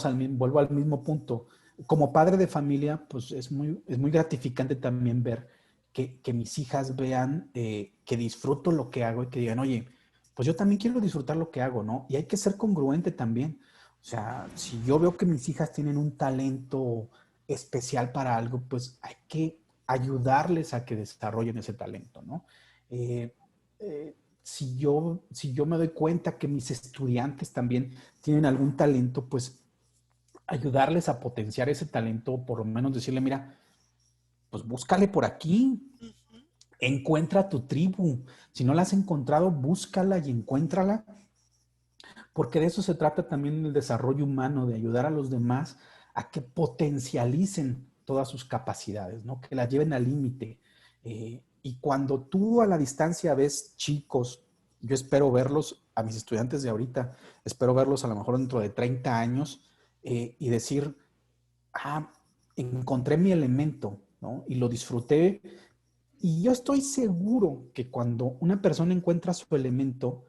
al mismo punto. Como padre de familia, pues es muy gratificante también ver que mis hijas vean que disfruto lo que hago y que digan, oye, pues yo también quiero disfrutar lo que hago, ¿no? Y hay que ser congruente también. O sea, si yo veo que mis hijas tienen un talento especial para algo, pues hay que ayudarles a que desarrollen ese talento, ¿no? Eh, si yo me doy cuenta que mis estudiantes también tienen algún talento, pues ayudarles a potenciar ese talento, por lo menos decirle, mira, pues búscale por aquí, encuentra tu tribu. Si no la has encontrado, búscala y encuéntrala, porque de eso se trata también el desarrollo humano, de ayudar a los demás a que potencialicen todas sus capacidades, ¿no? Que las lleven al límite. Y cuando tú a la distancia ves chicos, yo espero verlos, a mis estudiantes de ahorita, espero verlos a lo mejor dentro de 30 años y decir, ah, encontré mi elemento, ¿no? Y lo disfruté. Y yo estoy seguro que cuando una persona encuentra su elemento,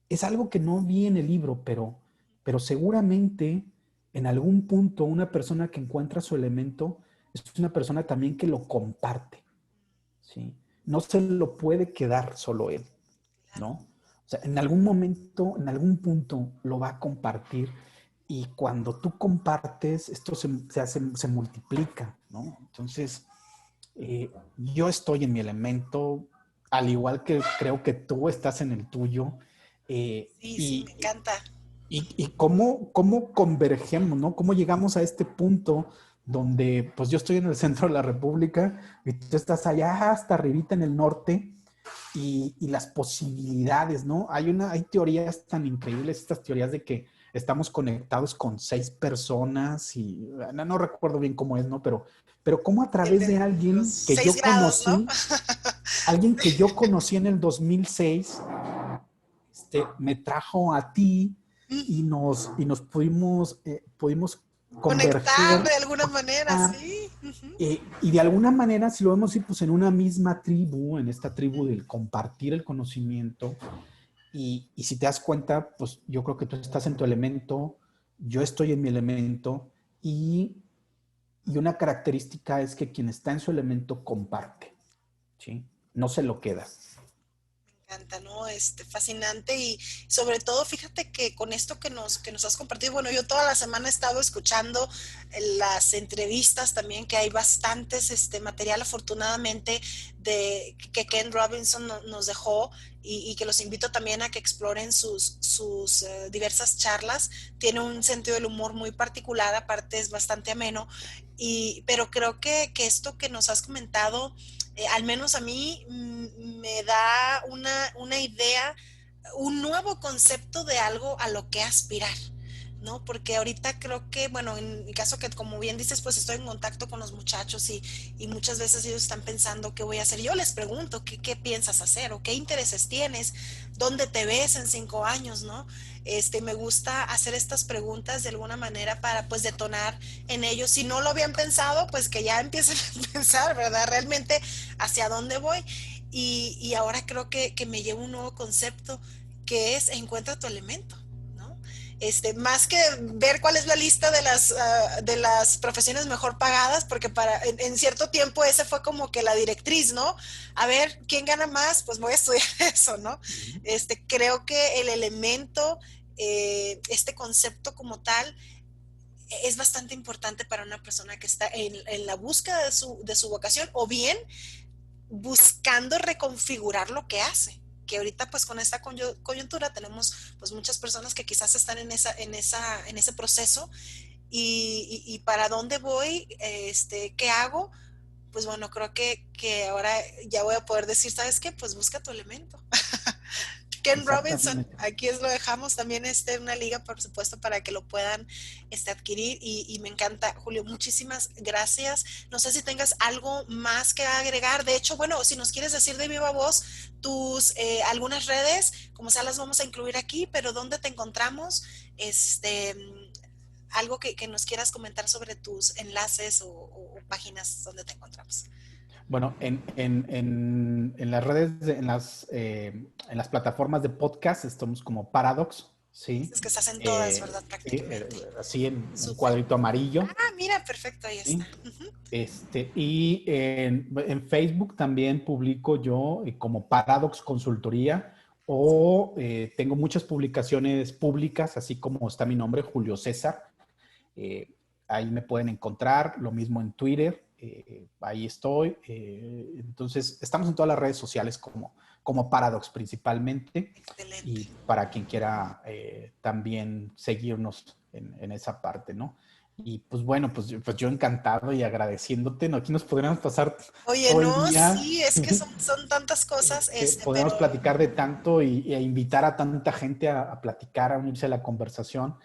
es algo que no vi en el libro, pero seguramente en algún punto una persona que encuentra su elemento es una persona también que lo comparte, ¿sí? No se lo puede quedar solo él, ¿no? O sea, en algún momento, en algún punto lo va a compartir y cuando tú compartes, esto se multiplica, ¿no? Entonces, yo estoy en mi elemento, al igual que creo que tú estás en el tuyo. Sí, sí, me encanta. Y cómo convergemos, ¿no? Cómo llegamos a este punto donde, pues yo estoy en el centro de la República y tú estás allá hasta arribita en el norte y las posibilidades, ¿no? Hay teorías tan increíbles, estas teorías de que estamos conectados con 6 personas y no recuerdo bien cómo es, ¿no? Pero cómo a través de Los alguien que 6 yo grados, ¿no? conocí, alguien que yo conocí en el 2006, me trajo a ti y nos pudimos Conectar converger, de alguna manera, conectar, sí. y de alguna manera, si lo vemos así, pues en una misma tribu, en esta tribu del compartir el conocimiento, y si te das cuenta, pues yo creo que tú estás en tu elemento, yo estoy en mi elemento, y una característica es que quien está en su elemento comparte, ¿sí? No se lo queda. Encanta, ¿no? Fascinante y sobre todo, fíjate que con esto que nos has compartido, bueno, yo toda la semana he estado escuchando las entrevistas también, que hay bastantes material, afortunadamente, de que Ken Robinson nos dejó y que los invito también a que exploren sus diversas charlas. Tiene un sentido del humor muy particular, aparte es bastante ameno, pero creo que esto que nos has comentado al menos a mí me da una idea, un nuevo concepto de algo a lo que aspirar, ¿no? Porque ahorita creo que, bueno, en mi caso que como bien dices, pues estoy en contacto con los muchachos y muchas veces ellos están pensando qué voy a hacer. Yo les pregunto qué piensas hacer o qué intereses tienes, dónde te ves en 5 años, ¿no? Me gusta hacer estas preguntas de alguna manera para pues detonar en ellos. Si no lo habían pensado, pues que ya empiecen a pensar, ¿verdad? Realmente hacia dónde voy. Y ahora creo que me llevo un nuevo concepto que es encuentra tu elemento, ¿no? Más que ver cuál es la lista de las profesiones mejor pagadas, porque en cierto tiempo ese fue como que la directriz, ¿no? A ver, ¿quién gana más? Pues voy a estudiar eso, ¿no? Creo que el elemento, este concepto como tal, es bastante importante para una persona que está en la búsqueda de su vocación o bien buscando reconfigurar lo que hace. Que ahorita pues con esta coyuntura tenemos pues muchas personas que quizás están en ese proceso y para dónde voy, qué hago, pues bueno, creo que ahora ya voy a poder decir, ¿sabes qué? Pues busca tu elemento. Ken Robinson, Exactamente. aquí lo dejamos también una liga, por supuesto, para que lo puedan adquirir y me encanta, Julio, muchísimas gracias. No sé si tengas algo más que agregar. De hecho, bueno, si nos quieres decir de viva voz tus algunas redes, como sea, las vamos a incluir aquí, pero ¿dónde te encontramos? Algo que nos quieras comentar sobre tus enlaces o páginas donde te encontramos. Bueno, en las redes, en las plataformas de podcast estamos como Paradox, ¿sí? Es que estás en todas, ¿verdad? Sí, Prácticamente. así en un Súper. cuadrito amarillo, Ah, mira, perfecto, ahí está. ¿sí? Y en Facebook también publico yo como Paradox Consultoría o tengo muchas publicaciones públicas, así como está mi nombre, Julio César. Eh, Ahí me pueden encontrar, lo mismo en Twitter. ahí estoy. Entonces, estamos en todas las redes sociales como Paradox principalmente. Excelente. Y para quien quiera también seguirnos en esa parte, ¿no? Y pues bueno, pues yo encantado y agradeciéndote, ¿no? Aquí nos podríamos pasar Oye, todo el no, día. sí, es que son tantas cosas, Podemos pero platicar de tanto e invitar a tanta gente a platicar, a unirse a la conversación.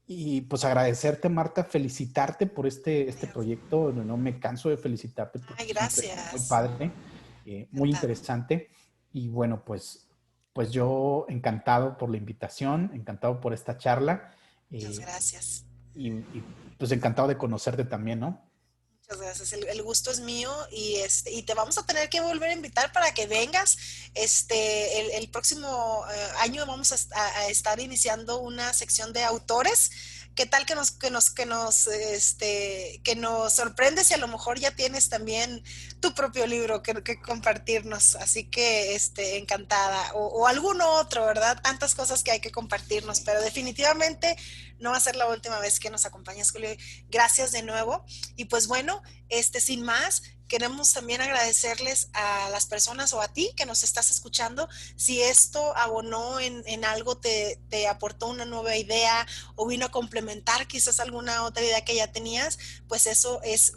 Y pues agradecerte, Marta, felicitarte por este proyecto. No me canso de felicitarte porque ay, es un proyecto muy gracias. padre, muy Encantada. interesante. Y bueno, pues yo encantado por la invitación, encantado por esta charla. Muchas eh, gracias. pues encantado de conocerte también, ¿no? Muchas gracias. El gusto es mío y te vamos a tener que volver a invitar para que vengas. El próximo año vamos a estar iniciando una sección de autores. ¿Qué tal que nos sorprende si a lo mejor ya tienes también tu propio libro que compartirnos? Así que encantada. O algún otro, ¿verdad? Tantas cosas que hay que compartirnos, pero definitivamente no va a ser la última vez que nos acompañes, Julio. Gracias de nuevo. Y pues bueno, sin más, queremos también agradecerles a las personas o a ti que nos estás escuchando. Si esto abonó en algo, te aportó una nueva idea o vino a complementar quizás alguna otra idea que ya tenías, pues eso es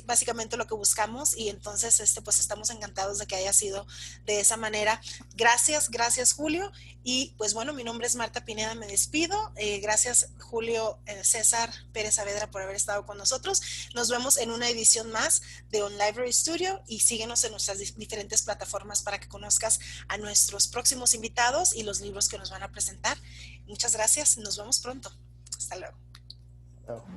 básicamente lo que buscamos y entonces pues estamos encantados de que haya sido de esa manera. Gracias Julio. Y pues bueno, mi nombre es Marta Pineda, me despido. Gracias Julio César Pérez Saavedra por haber estado con nosotros. Nos vemos en una edición más de On Library Studio y síguenos en nuestras diferentes plataformas para que conozcas a nuestros próximos invitados y los libros que nos van a presentar. Muchas gracias, nos vemos pronto. Hasta luego. Chao.